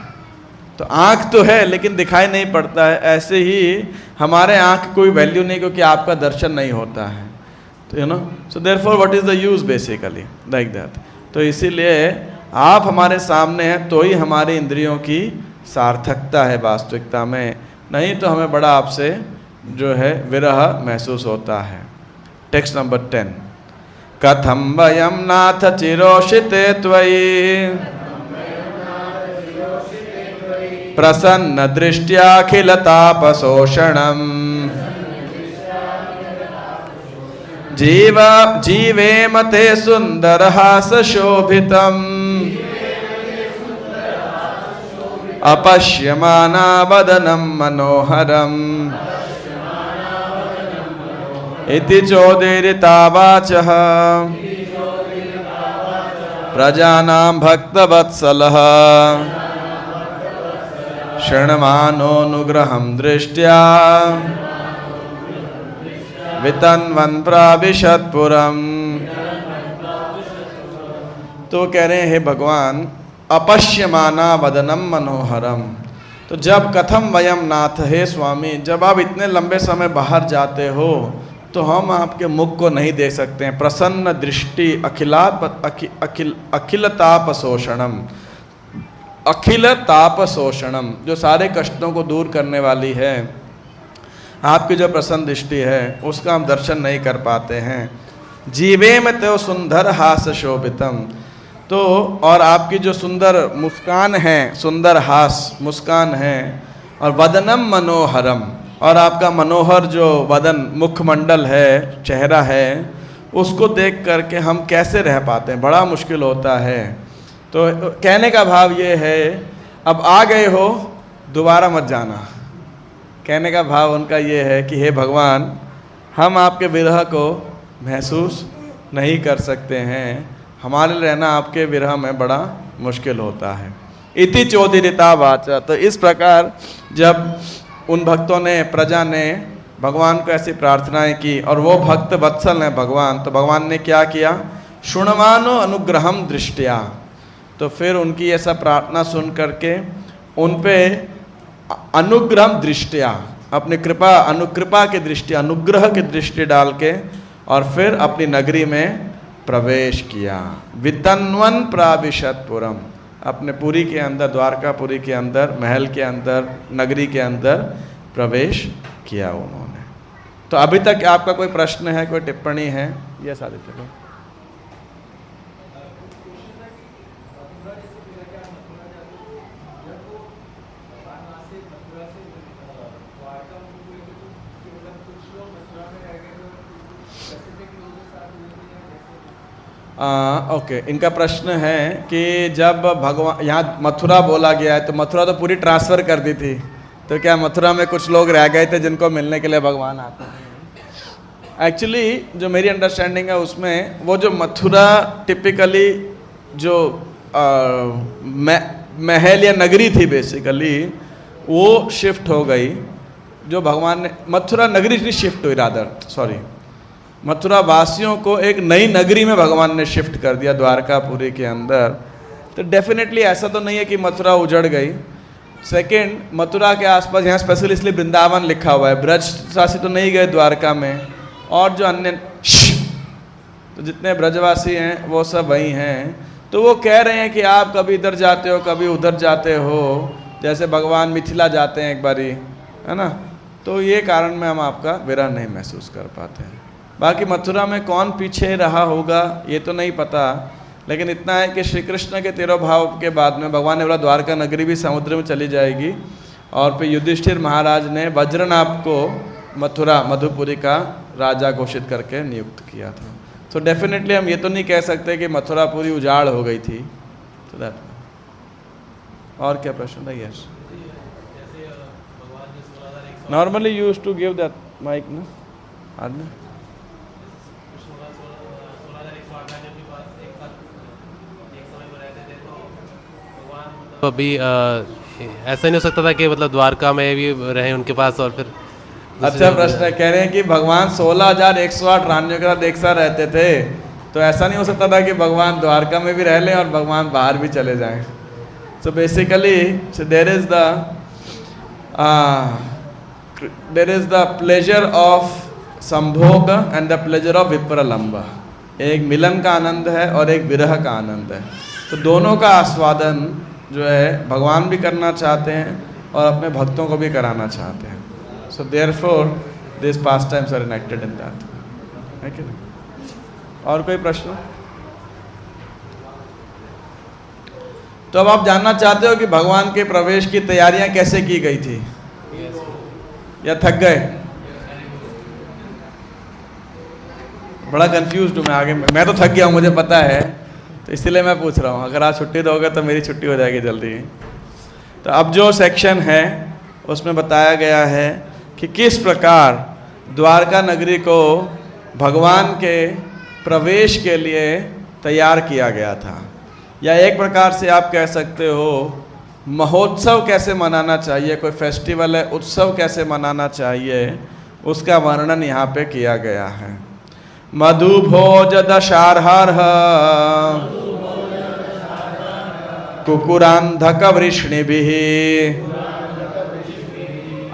Speaker 1: तो आँख तो है लेकिन दिखाई नहीं पड़ता है। ऐसे ही हमारे आँख की कोई वैल्यू नहीं क्योंकि आपका दर्शन नहीं होता है। तो you know, so therefore what is the use basically like that. तो इसीलिए आप हमारे सामने हैं तो ही हमारी इंद्रियों की सार्थकता है वास्तविकता में, नहीं तो हमें बड़ा आपसे जो है विरह महसूस होता है। Text number 10। कथम वयम नाथ चिरोषिते त्वयि प्रसन्न दृष्ट्याखिलतापशोषणम् जीवेम ते सुन्दरहासशोभितम् अपश्यमाना वदनं मनोहरम् इति चोदीरिता वाचः प्रजानां भक्तवत्सलः शृण्वानोऽनुग्रहं दृष्ट्या वितन्वन् प्राविशत्पुरम्। तो कह रहे हैं हे भगवान, अपश्यमाना वदनम मनोहरम। तो जब कथम वयम नाथ, हे स्वामी, जब आप इतने लंबे समय बाहर जाते हो तो हम आपके मुख को नहीं देख सकते हैं। प्रसन्न दृष्टि अखिल ताप शोषणम, अखिल ताप शोषणम, जो सारे कष्टों को दूर करने वाली है, आपकी जो प्रसन्न दृष्टि है उसका हम दर्शन नहीं कर पाते हैं। जीवे में तो सुंदर हास शोभितम, तो और आपकी जो सुंदर मुस्कान है, सुंदर हास मुस्कान है, और वदनम मनोहरम, और आपका मनोहर जो वदन मुखमंडल है, चेहरा है, उसको देख करके हम कैसे रह पाते हैं, बड़ा मुश्किल होता है। तो कहने का भाव ये है, अब आ गए हो दोबारा मत जाना। कहने का भाव उनका ये है कि हे भगवान, हम आपके विरह को महसूस नहीं कर सकते हैं, हमारे लिए रहना आपके विरह में बड़ा मुश्किल होता है। इति चोदिता वाचा। तो इस प्रकार जब उन भक्तों ने, प्रजा ने भगवान को ऐसी प्रार्थनाएं की और वो भक्त वत्सल हैं भगवान, तो भगवान ने क्या किया, शुणमानो अनुग्रहम दृष्टिया, तो फिर उनकी ऐसा प्रार्थना सुन करके उन पे अनुग्रहम दृष्टिया, अपनी कृपा, अनुकृपा की दृष्टि, अनुग्रह की दृष्टि डाल के और फिर अपनी नगरी में प्रवेश किया। वितन्वन प्राविशतपुरम, अपने पुरी के अंदर, द्वारकापुरी के अंदर, महल के अंदर, नगरी के अंदर प्रवेश किया उन्होंने। तो अभी तक आपका कोई प्रश्न है, कोई टिप्पणी है? यस आदित्य को। ओके, इनका प्रश्न है कि जब भगवान यहाँ मथुरा बोला गया है, तो मथुरा तो पूरी ट्रांसफ़र कर दी थी, तो क्या मथुरा में कुछ लोग रह गए थे जिनको मिलने के लिए भगवान आते हैं? एक्चुअली जो मेरी अंडरस्टैंडिंग है उसमें, वो जो मथुरा टिपिकली जो महल या नगरी थी बेसिकली, वो शिफ्ट हो गई। जो भगवान ने, मथुरा नगरी नहीं शिफ्ट हुई, रादर सॉरी, मथुरा वासियों को एक नई नगरी में भगवान ने शिफ्ट कर दिया, द्वारकापुरी के अंदर। तो डेफिनेटली ऐसा तो नहीं है कि मथुरा उजड़ गई। सेकंड, मथुरा के आसपास, यहाँ स्पेशली इसलिए वृंदावन लिखा हुआ है, ब्रजवासी तो नहीं गए द्वारका में, और जो अन्य तो जितने ब्रजवासी हैं वो सब वहीं हैं। तो वो कह रहे हैं कि आप कभी इधर जाते हो, कभी उधर जाते हो, जैसे भगवान मिथिला जाते हैं एक बारी, है ना। तो ये कारण में हम आपका विरह नहीं महसूस कर पाते हैं। बाकी मथुरा में कौन पीछे रहा होगा ये तो नहीं पता, लेकिन इतना है कि श्री कृष्ण के तिरोभाव के बाद में भगवान ने बोला द्वारका नगरी भी समुद्र में चली जाएगी, और फिर युधिष्ठिर महाराज ने वज्रनाभ को मथुरा मधुपुरी का राजा घोषित करके नियुक्त किया था। तो डेफिनेटली हम ये तो नहीं कह सकते कि मथुरा पूरी उजाड़ हो गई थी। तो दैट। और क्या प्रश्न था? Yes, normally used to give that mic ना आदमी।
Speaker 2: अभी ऐसा नहीं हो सकता था कि मतलब द्वारका में भी रहे उनके पास और फिर?
Speaker 1: अच्छा प्रश्न है। कह रहे हैं कि भगवान 16,108 रानियों के साथ एक साथ रहते थे, तो ऐसा नहीं हो सकता था कि भगवान द्वारका में भी रह लें और भगवान बाहर भी चले जाएं। So basically there is the pleasure of संभोग एंड द प्लेजर ऑफ विप्रलंब। एक मिलन का आनंद है और एक विरह का आनंद है। तो दोनों का आस्वादन जो है भगवान भी करना चाहते हैं और अपने भक्तों को भी कराना चाहते हैं। So therefore this pastimes are enacted in that, है कि नहीं? और कोई प्रश्न? तो अब आप जानना चाहते हो कि भगवान के प्रवेश की तैयारियां कैसे की गई थी, या थक गए? बड़ा कंफ्यूज्ड हूँ मैं। आगे मैं तो थक गया हूँ, मुझे पता है, तो इसलिए मैं पूछ रहा हूँ। अगर आप छुट्टी दोगे तो मेरी छुट्टी हो जाएगी जल्दी। तो अब जो सेक्शन है उसमें बताया गया है कि किस प्रकार द्वारका नगरी को भगवान के प्रवेश के लिए तैयार किया गया था, या एक प्रकार से आप कह सकते हो महोत्सव कैसे मनाना चाहिए, कोई फेस्टिवल है, उत्सव कैसे मनाना चाहिए, उसका वर्णन यहाँ पे किया गया है। मधुभोज दशार्हर्ह कुकुरांधक वृष्णिभिः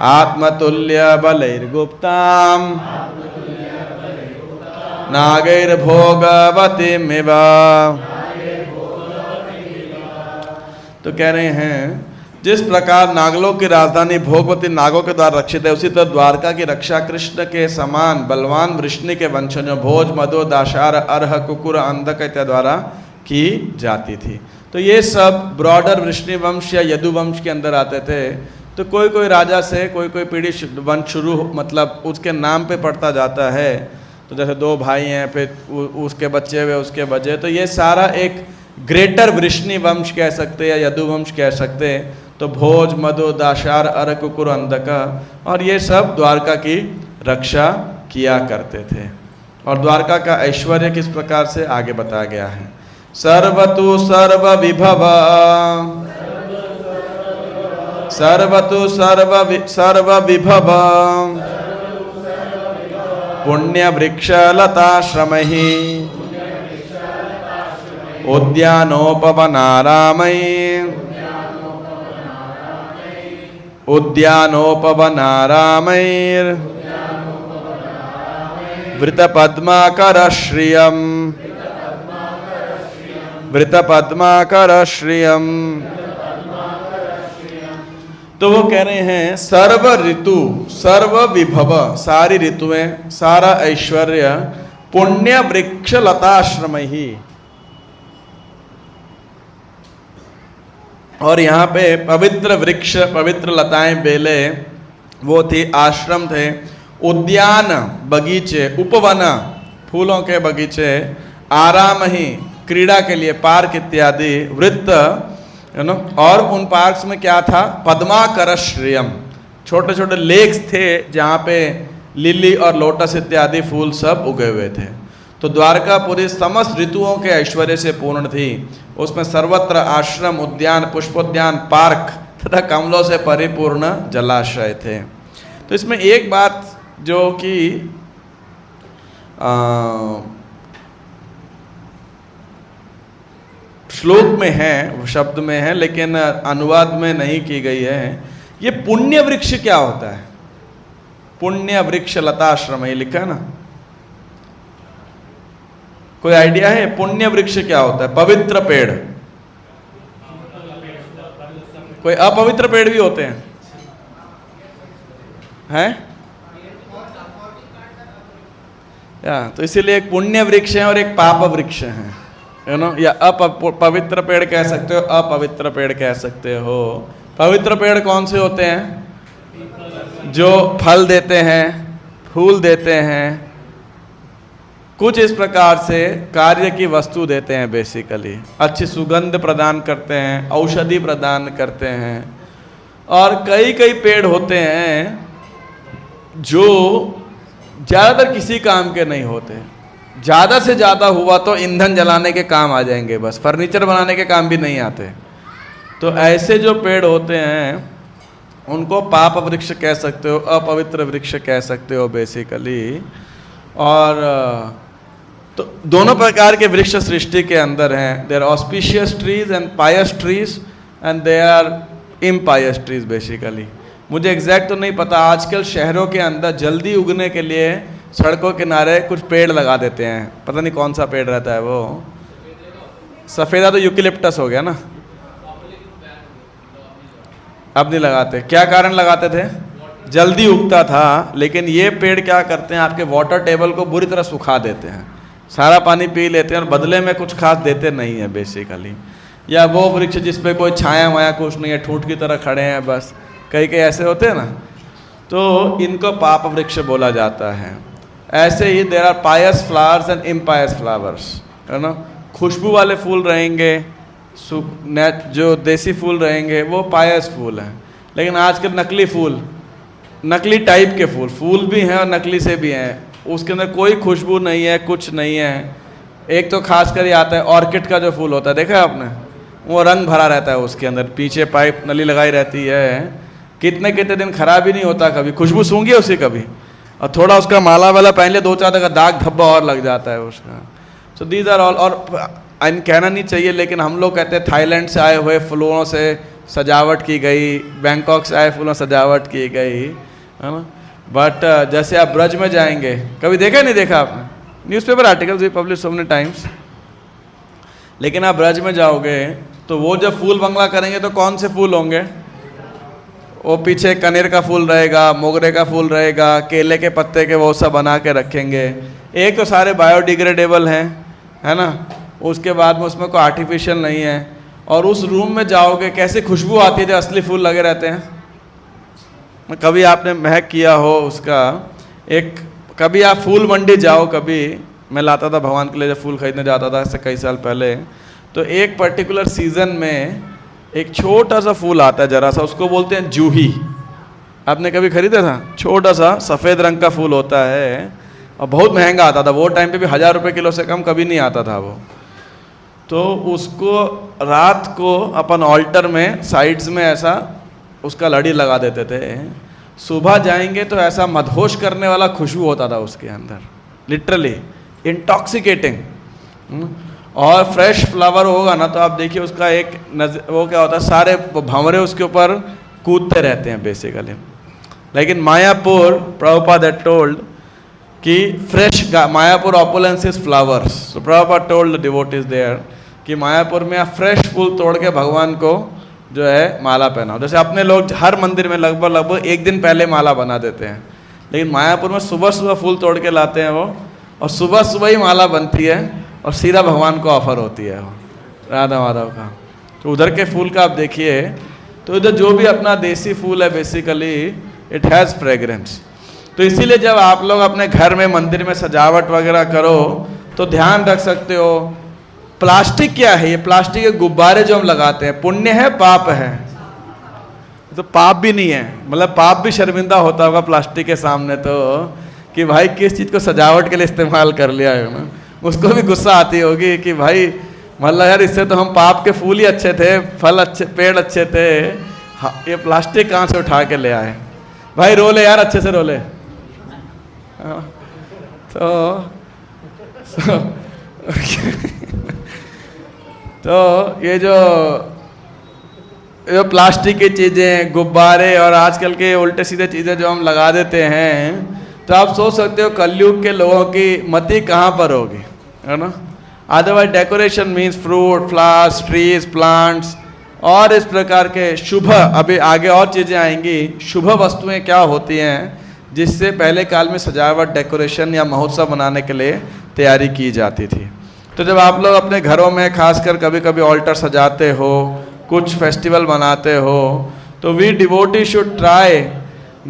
Speaker 1: आत्मतुल्य बलैर्गुप्तां नागैर्भोगवतीमिव। तो कह रहे हैं जिस प्रकार नागलों की राजधानी भोगवती नागों के द्वारा रक्षित है, उसी तरह द्वारका की रक्षा कृष्ण के समान बलवान वृष्णि के वंशजों भोज मधु दाशार अर्ह कुकुर अंधक इत्यादि द्वारा की जाती थी। तो ये सब ब्रॉडर वृष्णि वंश या यदुवंश के अंदर आते थे। तो कोई कोई राजा से कोई कोई पीढ़ी वंश शुरू मतलब उसके नाम पे पड़ता जाता है। तो जैसे दो भाई हैं, फिर उसके बच्चे हुए, उसके बच्चे, तो ये सारा एक ग्रेटर वृष्णि वंश कह सकते हैं या यदुवंश कह सकते हैं। तो भोज मधु दाशार अर कुकुर अंधका, और ये सब द्वारका की रक्षा किया करते थे। और द्वारका का ऐश्वर्य किस प्रकार से आगे बताया गया है। सर्वतु सर्व विभव सर्वतु सर्वविभव पुण्यवृक्षलताश्रमैः वृतपद्माकरश्रियम्। तो वो कह रहे हैं सर्व ऋतु सर्व विभव, सारी ऋतुएं, सारा ऐश्वर्य पुण्य वृक्ष लताश्रम ही। और यहाँ पे पवित्र वृक्ष, पवित्र लताएं, बेले वो थी, आश्रम थे, उद्यान बगीचे, उपवन फूलों के बगीचे, आराम ही क्रीड़ा के लिए पार्क इत्यादि, वृत्त, और उन पार्क्स में क्या था, पद्माकर श्रियम, छोटे छोटे लेक्स थे जहाँ पे लिली और लोटस इत्यादि फूल सब उगे हुए थे। तो द्वारकापुरी समस्त ऋतुओं के ऐश्वर्य से पूर्ण थी। उसमें सर्वत्र आश्रम, उद्यान, पुष्पोद्यान, पार्क तथा कमलों से परिपूर्ण जलाशय थे। तो इसमें एक बात जो कि श्लोक में है, शब्द में है, लेकिन अनुवाद में नहीं की गई है, ये पुण्य वृक्ष क्या होता है? पुण्य वृक्ष लताश्रम ये लिखा है ना, कोई आइडिया है? पुण्य वृक्ष क्या होता है? पवित्र पेड़। कोई अपवित्र पेड़ भी होते हैं? तो इसीलिए एक पुण्य वृक्ष है और एक पाप वृक्ष है, या पवित्र पेड़ कह सकते हो, अपवित्र पेड़ कह सकते हो। पवित्र पेड़ कौन से होते हैं? जो फल देते हैं, फूल देते हैं, कुछ इस प्रकार से कार्य की वस्तु देते हैं, बेसिकली अच्छी सुगंध प्रदान करते हैं, औषधि प्रदान करते हैं। और कई कई पेड़ होते हैं जो ज़्यादातर किसी काम के नहीं होते, ज़्यादा से ज़्यादा हुआ तो ईंधन जलाने के काम आ जाएंगे, बस फर्नीचर बनाने के काम भी नहीं आते। तो ऐसे जो पेड़ होते हैं उनको पाप वृक्ष कह सकते हो, अपवित्र वृक्ष कह सकते हो बेसिकली। और तो दोनों प्रकार के वृक्ष सृष्टि के अंदर हैं। There auspicious trees and pious trees and they are impious trees basically. मुझे एग्जैक्ट तो नहीं पता, आजकल शहरों के अंदर जल्दी उगने के लिए सड़कों के किनारे कुछ पेड़ लगा देते हैं, पता नहीं कौन सा पेड़ रहता है वो, सफ़ेदा तो यूकेलिप्टस हो गया ना, अब नहीं लगाते। क्या कारण लगाते थे? जल्दी उगता था। लेकिन ये पेड़ क्या करते हैं, आपके वाटर टेबल को बुरी तरह सुखा देते हैं, सारा पानी पी लेते हैं और बदले में कुछ खास देते नहीं है बेसिकली। या वो वृक्ष जिस पे कोई छाया वाया कुछ नहीं है, ठूंठ की तरह खड़े हैं बस, कई कई ऐसे होते हैं ना, तो इनको पाप वृक्ष बोला जाता है। ऐसे ही there are pious flowers and impious flowers, है ना। खुशबू वाले फूल रहेंगे, जो देसी फूल रहेंगे वो पायस फूल हैं। लेकिन आजकल नकली फूल, नकली टाइप के फूल भी हैं और नकली से भी हैं, उसके अंदर कोई खुशबू नहीं है, कुछ नहीं है। एक तो खास कर ये आता है ऑर्किड का जो फूल होता है, देखा है आपने, वो रंग भरा रहता है, उसके अंदर पीछे पाइप नली लगाई रहती है, कितने कितने दिन खराब ही नहीं होता, कभी खुशबू सूंघी है उसी कभी, और थोड़ा उसका माला वाला पहन लिया, 2-4 दिन का दाग धब्बा और लग जाता है उसका। So these are all. और कहना नहीं चाहिए लेकिन हम लोग कहते हैं थाईलैंड से आए हुए फूलों से सजावट की गई, बैंकॉक से आए फूलों सजावट की गई, है ना। बट जैसे आप ब्रज में जाएंगे, कभी देखा नहीं देखा आपने, न्यूज़पेपर आर्टिकल्स भी पब्लिश सो मेनी टाइम्स, लेकिन आप ब्रज में जाओगे तो वो जब फूल बंगला करेंगे तो कौन से फूल होंगे? वो पीछे कनेर का फूल रहेगा, मोगरे का फूल रहेगा, केले के पत्ते के वो सब बना के रखेंगे। एक तो सारे बायोडिग्रेडेबल हैं, है ना, उसके बाद में उसमें कोई आर्टिफिशियल नहीं है। और उस रूम में जाओगे कैसे खुशबू आती है, जो असली फूल लगे रहते हैं। कभी आपने महक किया हो उसका, एक कभी आप फूल मंडी जाओ, कभी मैं लाता था भगवान के लिए जब फूल खरीदने जाता था ऐसे कई साल पहले, तो एक पर्टिकुलर सीज़न में एक छोटा सा फूल आता है जरा सा, उसको बोलते हैं जूही। आपने कभी खरीदा था? छोटा सा सफ़ेद रंग का फूल होता है और बहुत महंगा आता था, वो टाइम पे भी 1000 रुपये किलो से कम कभी नहीं आता था वो। तो उसको रात को अपन ऑल्टर में साइड्स में ऐसा उसका लड़ी लगा देते थे। सुबह जाएंगे तो ऐसा मदहोश करने वाला खुशबू होता था उसके अंदर, लिटरली इंटॉक्सिकेटिंग। और फ्रेश फ्लावर होगा ना तो आप देखिए उसका एक वो क्या होता है, सारे भंवरे उसके ऊपर कूदते रहते हैं बेसिकली। लेकिन मायापुर, प्रभुपाद had told कि fresh Mayapur opulence flowers, so Prabhupada told the devotees there कि मायापुर में आप फ्रेश फूल तोड़ के भगवान को जो है माला पहनाओ। जैसे अपने लोग हर मंदिर में लगभग एक दिन पहले माला बना देते हैं, लेकिन मायापुर में सुबह सुबह फूल तोड़ के लाते हैं वो, और सुबह सुबह ही माला बनती है और सीधा भगवान को ऑफर होती है वो राधा माधव का। तो उधर के फूल का आप देखिए, तो इधर जो भी अपना देसी फूल है बेसिकली इट हैज़ फ्रेग्रेंस। तो इसीलिए जब आप लोग अपने घर में मंदिर में सजावट वगैरह करो तो ध्यान रख सकते हो, प्लास्टिक क्या है, ये प्लास्टिक के गुब्बारे जो हम लगाते हैं, पुण्य है पाप है? तो पाप भी नहीं है, मतलब पाप भी शर्मिंदा होता होगा प्लास्टिक के सामने, तो कि भाई किस चीज़ को सजावट के लिए इस्तेमाल कर लिया है ना। उसको भी गुस्सा आती होगी कि भाई मतलब यार इससे तो हम पाप के फूल ही अच्छे थे, फल अच्छे, पेड़ अच्छे थे, हाँ, ये प्लास्टिक कहाँ से उठा के ले आए। भाई रोले यार, अच्छे से रोले। तो ये जो प्लास्टिक की चीज़ें, गुब्बारे और आजकल के उल्टे सीधे चीज़ें जो हम लगा देते हैं, तो आप सोच सकते हो कलयुग के लोगों की मति कहाँ पर होगी, है ना। Otherwise decoration means fruit, flowers, trees, plants और इस प्रकार के शुभ, अभी आगे और चीज़ें आएंगी, शुभ वस्तुएं क्या होती हैं जिससे पहले काल में सजावट, डेकोरेशन या महोत्सव मनाने के लिए तैयारी की जाती थी। तो जब आप लोग अपने घरों में खासकर कभी कभी ऑल्टर सजाते हो, कुछ फेस्टिवल मनाते हो, तो we devotee should try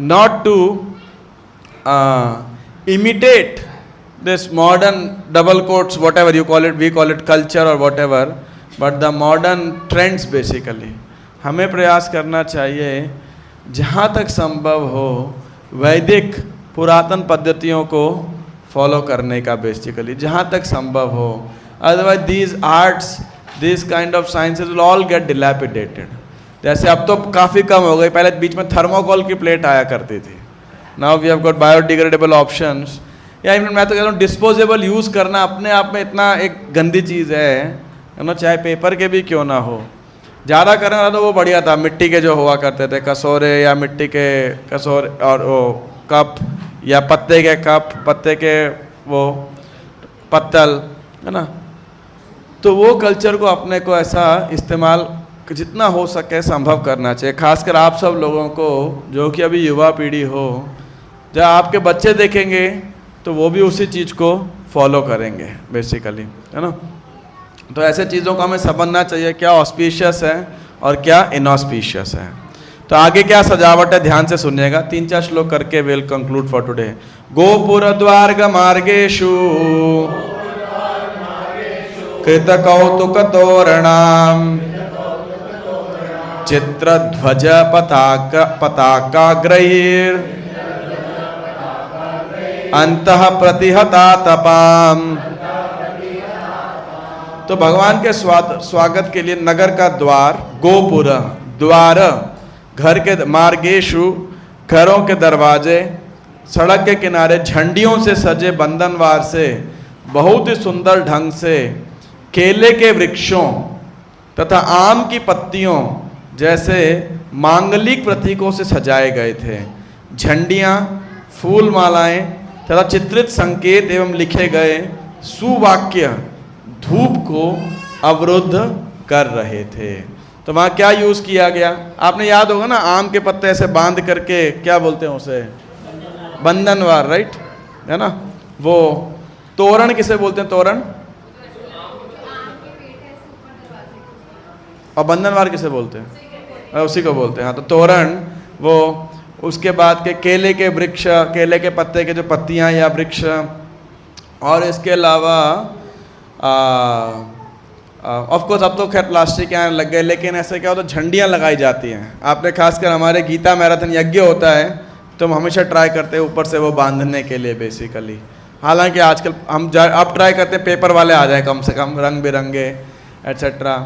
Speaker 1: not to imitate this modern double quotes, whatever you call it, we call it culture or whatever, but the modern trends basically। हमें प्रयास करना चाहिए जहाँ तक संभव हो वैदिक पुरातन पद्धतियों को फॉलो करने का बेसिकली, जहाँ तक संभव हो। Otherwise these arts, this kind of sciences will all get dilapidated. जैसे अब तो काफ़ी कम हो गई, पहले बीच में थर्मोकोल की प्लेट आया करती थी, now we have got biodegradable options. या इवन मैं तो कह रहा हूँ डिस्पोजेबल यूज़ करना अपने आप में इतना एक गंदी चीज़ है ना, चाहे पेपर के भी क्यों ना हो। ज़्यादा करना तो वो बढ़िया था, मिट्टी के जो हुआ करते थे कसोरे, या मिट्टी के कसोरे और वो कप, या पत्ते के कप, पत्ते के वो पत्तल, है ना। तो वो कल्चर को अपने को ऐसा इस्तेमाल जितना हो सके संभव करना चाहिए। खासकर आप सब लोगों को जो कि अभी युवा पीढ़ी हो, जब आपके बच्चे देखेंगे तो वो भी उसी चीज़ को फॉलो करेंगे बेसिकली, है ना। तो ऐसे चीज़ों को हमें समझना चाहिए क्या ऑस्पिशियस है और क्या इनऑस्पिशियस है। तो आगे क्या सजावट है ध्यान से सुनिएगा, 3-4 श्लोक करके विल कंक्लूड फॉर टुडे। गोपुर द्वार्ग मार्गेषु कृत कौतुक तोरणाम चित्रध्वज पताकाग्रैर् अंतः प्रतिहता तपाम। तो भगवान के स्वागत के लिए नगर का द्वार, गोपुर द्वार, घर के मार्गेषु घरों के दरवाजे, सड़क के किनारे झंडियों से सजे बंधनवार से बहुत ही सुंदर ढंग से केले के वृक्षों तथा आम की पत्तियों जैसे मांगलिक प्रतीकों से सजाए गए थे। झंडियाँ, फूल मालाएं तथा चित्रित संकेत एवं लिखे गए सुवाक्य धूप को अवरुद्ध कर रहे थे। तो वहाँ क्या यूज़ किया गया, आपने याद होगा ना, आम के पत्ते ऐसे बांध करके क्या बोलते हैं उसे, बंधनवार, राइट, है ना। वो तोरण किसे बोलते हैं, तोरण, और बंधनवार किसे बोलते हैं, उसी को बोलते हैं। हाँ, तो तोरण, वो उसके बाद के केले के वृक्ष, केले के पत्ते के जो पत्तियाँ या वृक्ष, और इसके अलावा ऑफ कोर्स अब तो खैर प्लास्टिक आने लग गए, लेकिन ऐसे क्या होता है झंडियाँ लगाई जाती हैं। आपने खासकर हमारे गीता मैराथन यज्ञ होता है तो हम हमेशा ट्राई करते हैं ऊपर से वो बांधने के लिए बेसिकली। हालांकि आजकल हम अब ट्राई करते हैं पेपर वाले आ जाए कम से कम, रंग बिरंगे एट्सेट्रा।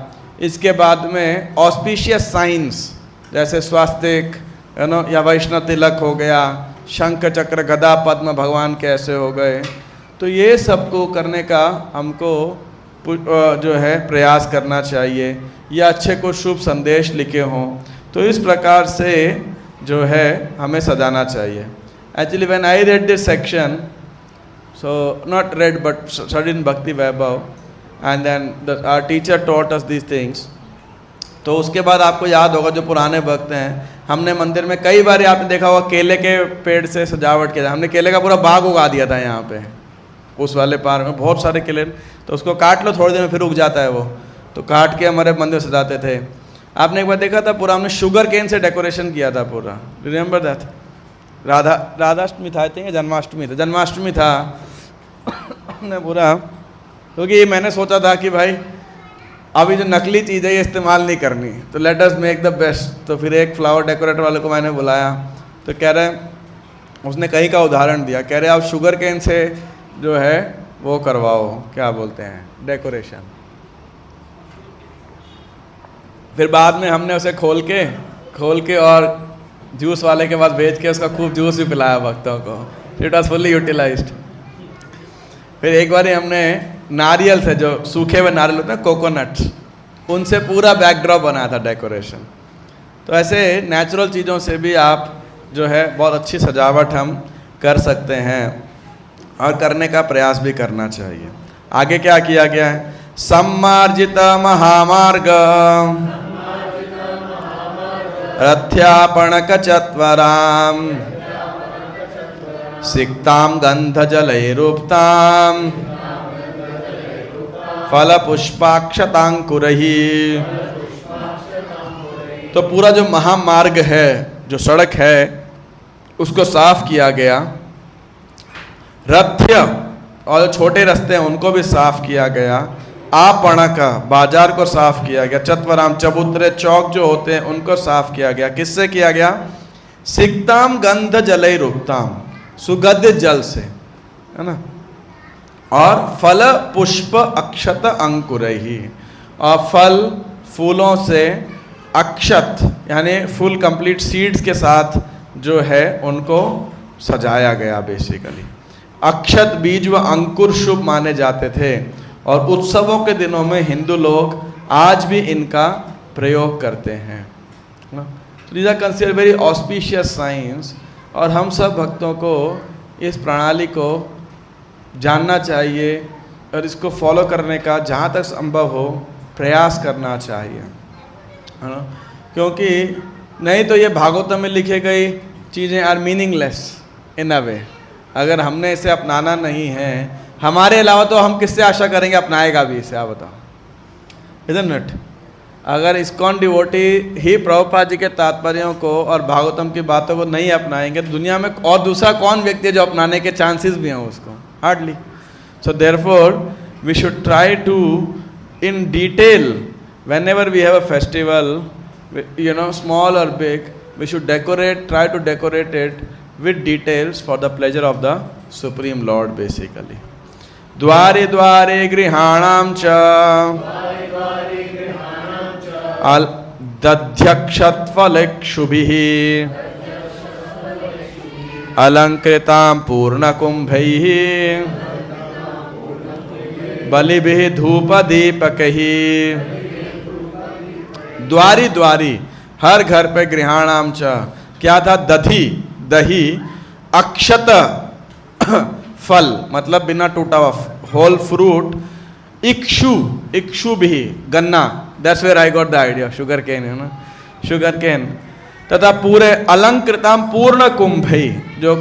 Speaker 1: इसके बाद में ऑस्पिशियस साइंस, जैसे स्वास्तिक, या वैष्णव तिलक हो गया, शंख चक्र गदा पद्म भगवान के ऐसे हो गए। तो ये सबको करने का हमको जो है प्रयास करना चाहिए, या अच्छे को शुभ संदेश लिखे हों तो इस प्रकार से जो है हमें सजाना चाहिए। Actually when I read this section, so not read but studied in Bhakti Vaibhav, and then our teacher taught us these things। तो उसके बाद आपको याद होगा जो पुराने भक्त हैं, हमने मंदिर में कई बार आपने देखा होगा केले के पेड़ से सजावट किया था। हमने केले का पूरा बाग उगा दिया था यहाँ पे, उस वाले पार्क में बहुत सारे केले, तो उसको काट लो थोड़ी देर में फिर उग जाता है वो, तो काट के हमारे मंदिर सजाते थे। आपने एक बार देखा था पूरा हमने शुगर केन से डेकोरेशन किया था पूरा, रिमेंबर दैट? राधाष्टमी था, आई थिंक जन्माष्टमी था हमने पूरा, क्योंकि ये मैंने सोचा था कि भाई अभी जो नकली चीज़ है ये इस्तेमाल नहीं करनी, तो let us make the best. तो फिर एक फ्लावर डेकोरेटर वाले को मैंने बुलाया, तो कह रहे, उसने कहीं का उदाहरण दिया, कह रहे आप शुगर केन से जो है वो करवाओ, क्या बोलते हैं, डेकोरेशन। फिर बाद में हमने उसे खोल के और जूस वाले के पास भेज के उसका खूब जूस भी पिलाया भक्तों को। It was fully utilised. फिर एक बार हमने नारियल से, जो सूखे हुए नारियल होते हैं कोकोनट्स, उनसे पूरा बैकड्रॉप बनाया था डेकोरेशन। तो ऐसे नेचुरल चीज़ों से भी आप जो है बहुत अच्छी सजावट हम कर सकते हैं और करने का प्रयास भी करना चाहिए। आगे क्या किया गया है? सम्मार्जित महामार्ग रथ्यापणक चत्वराम सिक्ताम गंधजलैरुक्ताम फल पुष्पाक्षतांकुरही। तो पूरा जो महामार्ग है, जो सड़क है, उसको साफ किया गया। रथ्य और जो छोटे रास्ते हैं उनको भी साफ किया गया। आपणक बाजार को साफ किया गया। चत्वराम चबूतरे चौक जो होते हैं उनको साफ किया गया। किससे किया गया? सिक्ताम गंध जलैरुक्ताम, सुगंधित जल से, है ना। और फल पुष्प अक्षत अंकुरही, और फल फूलों से, अक्षत यानी फुल कंप्लीट सीड्स के साथ जो है उनको सजाया गया। बेसिकली अक्षत बीज व अंकुर शुभ माने जाते थे, और उत्सवों के दिनों में हिंदू लोग आज भी इनका प्रयोग करते हैं। These are considered very auspicious science, और हम सब भक्तों को इस प्रणाली को जानना चाहिए और इसको फॉलो करने का जहाँ तक संभव हो प्रयास करना चाहिए, है ना। क्योंकि नहीं तो ये भागवतम में लिखे गई चीज़ें आर मीनिंगलेस इन अ वे। अगर हमने इसे अपनाना नहीं है, हमारे अलावा तो हम किससे आशा करेंगे अपनाएगा भी इसे, आप बताओ। Isn't it? अगर इस्कॉन डिवोटी ही प्रभुपाद जी के तात्पर्यों को और भागवतम की बातों को नहीं अपनाएंगे, तो दुनिया में और दूसरा कौन व्यक्ति है जो अपनाने के चांसेस भी हैं उसको? Hardly. So therefore we should try to in detail, whenever we have a festival, you know, small or big, we should try to decorate it with details for the pleasure of the Supreme Lord, basically. द्वारे द्वारे गृहाणाम च दध्यक्षत्फलक्षुभिः अलंकृतां पूर्णकुंभैः बलिभिः धूपदीपकैः। द्वारी द्वारी, हर घर पे गृहाणाम च, क्या था? दही, अक्षत फल मतलब बिना टूटा हुआ, होल फ्रूट। इक्षु भी, गन्ना, that's where I got the idea, sugar cane, है ना, शुगर केन। तथा पूरे अलंकृताम पूर्ण कुंभई, जो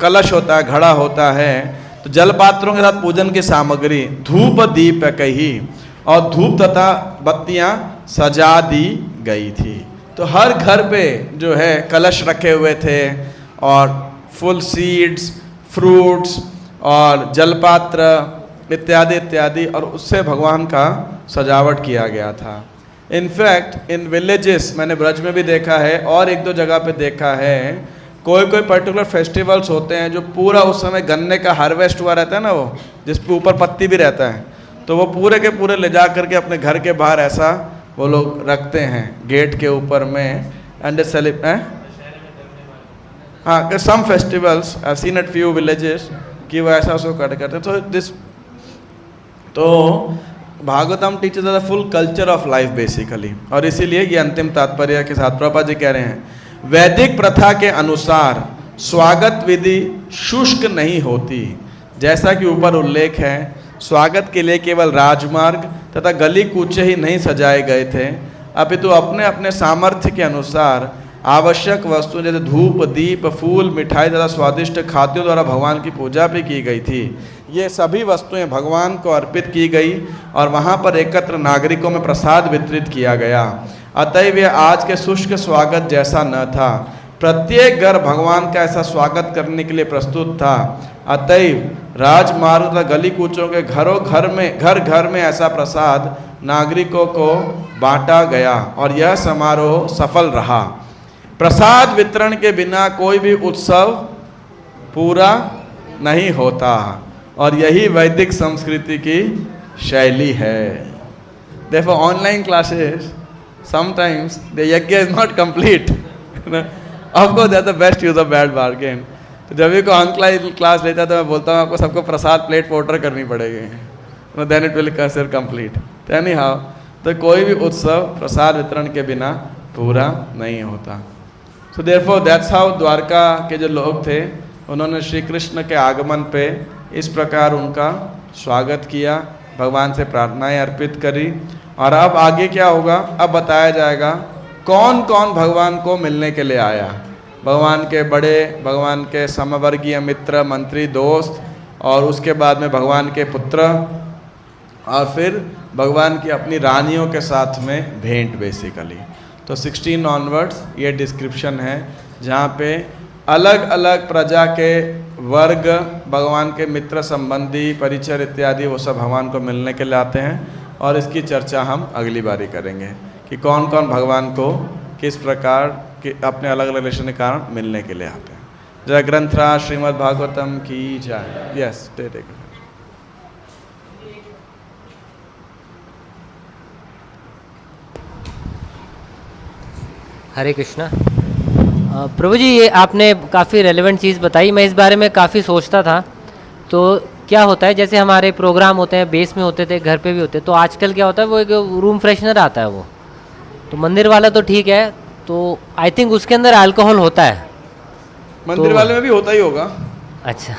Speaker 1: कलश होता है, घड़ा होता है, तो जल पात्रों के साथ पूजन की सामग्री, धूप दीपकही, और धूप तथा बत्तियां सजा दी गई थी। तो हर घर पे जो है कलश रखे हुए थे, और फुल सीड्स, फ्रूट्स और जलपात्र इत्यादि इत्यादि, और उससे भगवान का सजावट किया गया था। इनफैक्ट इन विलेजेस, मैंने ब्रज में भी देखा है और एक दो जगह पे देखा है, कोई पर्टिकुलर फेस्टिवल्स होते हैं जो पूरा उस समय गन्ने का हार्वेस्ट हुआ रहता है ना, वो जिस पे ऊपर पत्ती भी रहता है, तो वो पूरे के पूरे ले जा करके अपने घर के बाहर ऐसा वो लोग रखते हैं, गेट के ऊपर में and they celebrate. हाँ, some festivals I've seen at few villages कि वो ऐसा उसको करते हैं. So this, तो Bhagavatam teaches the full culture of life basically, और इसीलिए ये अंतिम तात्पर्य के साथ प्रभुपाद जी कह रहे हैं, वैदिक प्रथा के अनुसार स्वागत विधि शुष्क नहीं होती. जैसा कि ऊपर उल्लेख है, स्वागत के लिए केवल राजमार्ग तथा गली कूचे ही नहीं सजाए गए थे, अपितु अपने अपने सामर्थ्य के अनुसार आवश्यक वस्तु जैसे धूप, दीप, फूल, मिठाई तथा स्वादिष्ट खाद्यों द्वारा भगवान की पूजा भी की गई थी. ये सभी वस्तुएं भगवान को अर्पित की गई और वहाँ पर एकत्र नागरिकों में प्रसाद वितरित किया गया. अतएव यह आज के शुष्क स्वागत जैसा न था. प्रत्येक घर भगवान का ऐसा स्वागत करने के लिए प्रस्तुत था. अतएव राजमार्ग तथा गली कूचों के घर घर में ऐसा प्रसाद नागरिकों को बांटा गया और यह समारोह सफल रहा. प्रसाद वितरण के बिना कोई भी उत्सव पूरा नहीं होता और यही वैदिक संस्कृति की शैली है. Therefore online classes sometimes the yajna is not complete. Of course that's the best use of bad bargain. तो जब भी कोई ऑनलाइन क्लास लेता है तो मैं बोलता हूँ आपको सबको प्रसाद प्लेट ऑर्डर करनी पड़ेगी, then it will consider complete. Anyhow, तो कोई भी उत्सव प्रसाद वितरण के बिना पूरा नहीं होता. So therefore that's how Dwarka के जो लोग थे उन्होंने श्री कृष्ण के आगमन पे इस प्रकार उनका स्वागत किया, भगवान से प्रार्थनाएं अर्पित करी. और अब आगे क्या होगा, अब बताया जाएगा कौन कौन भगवान को मिलने के लिए आया. भगवान के बड़े, भगवान के समवर्गीय मित्र, मंत्री, दोस्त, और उसके बाद में भगवान के पुत्र, और फिर भगवान की अपनी रानियों के साथ में भेंट बेसिकली. तो 16 ऑनवर्ड्स ये डिस्क्रिप्शन है जहाँ पे अलग अलग प्रजा के वर्ग, भगवान के मित्र, संबंधी, परिचर इत्यादि वो सब भगवान को मिलने के लिए आते हैं. और इसकी चर्चा हम अगली बारी करेंगे कि कौन कौन भगवान को किस प्रकार के अपने अलग अलग रिलेशन के कारण मिलने के लिए आते हैं. जय ग्रंथराज श्रीमद् भागवतम की जय. Yes, take.
Speaker 3: हरे कृष्णा. प्रभु जी, ये आपने काफ़ी रेलेवेंट चीज़ बताई. मैं इस बारे में काफ़ी सोचता था. तो क्या होता है, जैसे हमारे प्रोग्राम होते हैं, बेस में होते थे, घर पे भी होते, तो आजकल क्या होता है, वो एक रूम फ्रेशनर आता है. वो तो मंदिर वाला तो ठीक है, तो आई थिंक उसके अंदर अल्कोहल होता है.
Speaker 1: मंदिर वाले में भी होता ही होगा.
Speaker 3: अच्छा,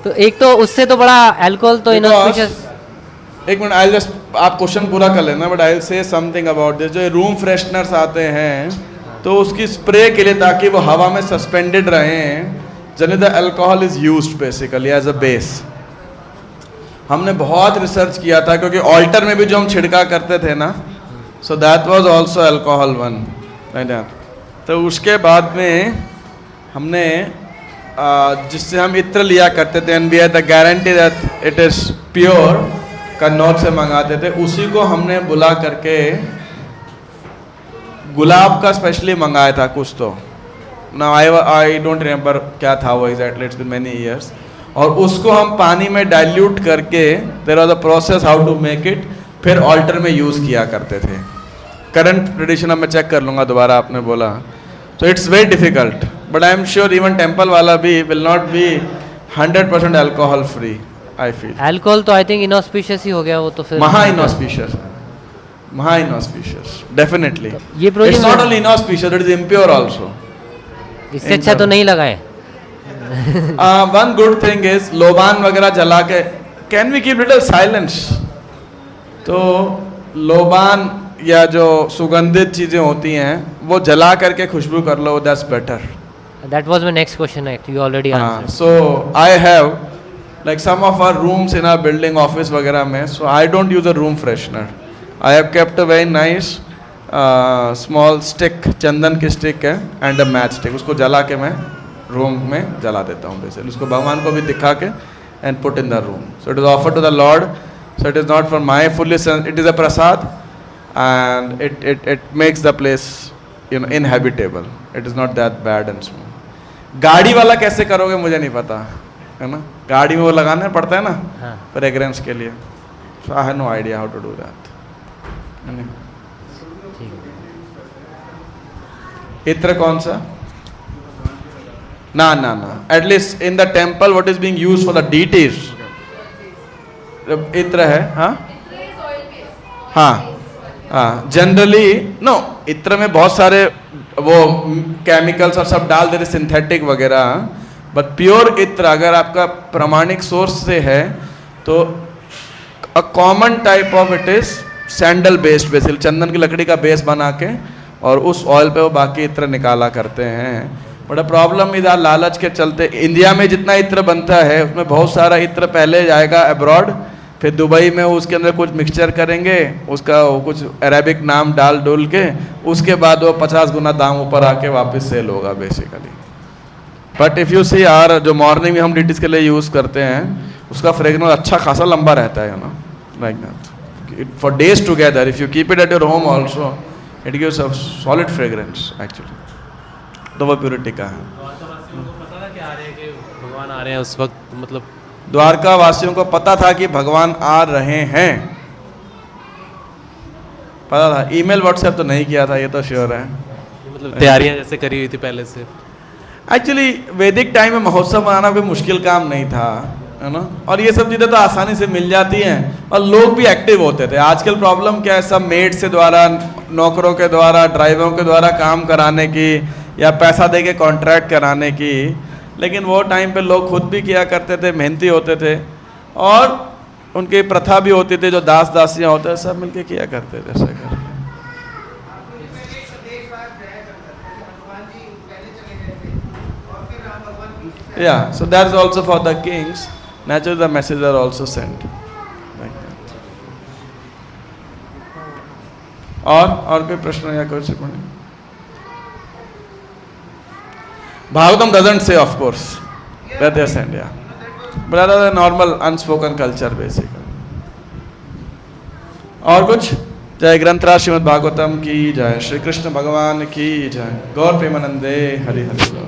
Speaker 3: तो एक तो उससे तो बड़ा अल्कोहल तो इनऑस्पिशियस.
Speaker 1: एक मिनट, आई जस्ट आप क्वेश्चन पूरा कर लेना, बट आई से समथिंग अबाउट दिस. जो रूम फ्रेशनर्स आते हैं तो उसकी स्प्रे के लिए, ताकि वो हवा में सस्पेंडेड रहें, generally the alcohol is used basically as a base. हमने बहुत रिसर्च किया था, क्योंकि ऑल्टर में भी जो हम छिड़का करते थे ना, so that was also alcohol one, right. तो उसके बाद में हमने जिससे हम इत्र लिया करते थे, and we had the guarantee that it is pure, Kannauj से मंगाते थे, उसी को हमने बुला करके गुलाब का स्पेशली मंगाया था कुछ. तो ना आई डोंट रिमेंबर क्या था वो exactly, it's been many years. और उसको हम पानी में डाइल्यूट करके, there was a process how to make it, फिर ऑल्टर में यूज़ किया करते थे. करंट ट्रेडिशन अब मैं चेक कर लूँगा दोबारा, आपने बोला. तो it's very difficult, but I am sure even temple वाला भी will not be 100% alcohol free. I feel
Speaker 3: alcohol तो आई थिंक इनऑस्पिशियस ही हो गया वो तो. फिर
Speaker 1: महा इनऑस्पिशियस डेफिनेटली.
Speaker 3: ये
Speaker 1: it's not only inauspicious, it is impure also.
Speaker 3: इससे अच्छा तो नहीं लगाए.
Speaker 1: वन गुड थिंग इज लोबान वगैरह जला के, can we keep little silence. तो लोबान या जो सुगंधित चीजें होती हैं वो जला करके खुशबू कर लो, that's better.
Speaker 3: That was my next question, actually already answered.
Speaker 1: So I have like some of our rooms in our building, office वगैरह में, so I don't use a room freshener. I have kept a very nice small stick, चंदन की stick है, and a match stick. उसको जला के मैं रूम में जला देता हूँ बेसिकली. उसको भगवान को भी दिखा के and put in the room. So it is offered to the Lord. So it is not for my fully sense. It is a prasad, and it makes the place, you know, inhabitable. It is not that bad and small. गाड़ी वाला कैसे करोगे मुझे नहीं पता, है ना. गाड़ी में वो लगाना पड़ता है ना, फ्रेग्रेंस के लिए. So I have no idea how to do that. इत्र कौन सा? ना ना ना, at least in the temple what is being used for the deities इत्र है। हाँ हाँ हाँ, जनरली नो, इत्र में बहुत सारे वो केमिकल्स और सब डाल देते, सिंथेटिक वगैरह, बट प्योर इत्र अगर आपका प्रमाणिक सोर्स से है तो a common type of it is sandal based, basically चंदन की लकड़ी का बेस बना के और उस ऑयल पे वो बाकी इत्र निकाला करते हैं। बड़ा प्रॉब्लम इधर लालच के चलते इंडिया में जितना इत्र बनता है उसमें बहुत सारा इत्र पहले जाएगा अब्रॉड, फिर दुबई में उसके अंदर कुछ मिक्सचर करेंगे, उसका वो कुछ अरेबिक नाम डाल डोल के, उसके बाद वो 50 गुना दाम ऊपर आके वापस सेल होगा basically. But if you see are जो मॉर्निंग में हम डिटीज के लिए यूज़ करते हैं उसका फ्रेगनेंस अच्छा खासा लंबा रहता है, you know, like that for days together. If you keep it at your home also it gives a solid fragrance actually, तो वो प्योरिटी का है।
Speaker 2: पता था कि आ रहे हैं, कि भगवान आ रहे हैं उस वक्त, मतलब
Speaker 1: द्वारका वासियों को पता था कि भगवान आ रहे हैं, पता था। ईमेल व्हाट्सएप तो नहीं किया था, ये तो श्योर है।
Speaker 2: मतलब तैयारियां जैसे करी हुई थी पहले से।
Speaker 1: एक्चुअली वैदिक टाइम में महोत्सव मनाना कोई मुश्किल काम नहीं था, है ना, और ये सब चीज़ें तो आसानी से मिल जाती हैं और लोग भी एक्टिव होते थे। आजकल प्रॉब्लम क्या है, सब मेड से द्वारा, नौकरों के द्वारा, ड्राइवरों के द्वारा काम कराने की या पैसा दे के कॉन्ट्रैक्ट कराने की, लेकिन वो टाइम पे लोग खुद भी किया करते थे, मेहनती होते थे और उनकी प्रथा भी होती थी, जो दास दासियाँ होते हैं सब मिलके किया करते थे ऐसे करके। Yeah, so that's also for the kings. Naturally, the messages are also sent. Like that. और कोई प्रश्न या कुछ? Bhagavatam doesn't say, of course, that they are sent, yeah. But that is a normal unspoken culture, basically. और कुछ? जय ग्रंथराज श्रीमद् भागवतम की जय, श्री कृष्ण भगवान की जय, गौर प्रेमानंदे हरि हरि बोल।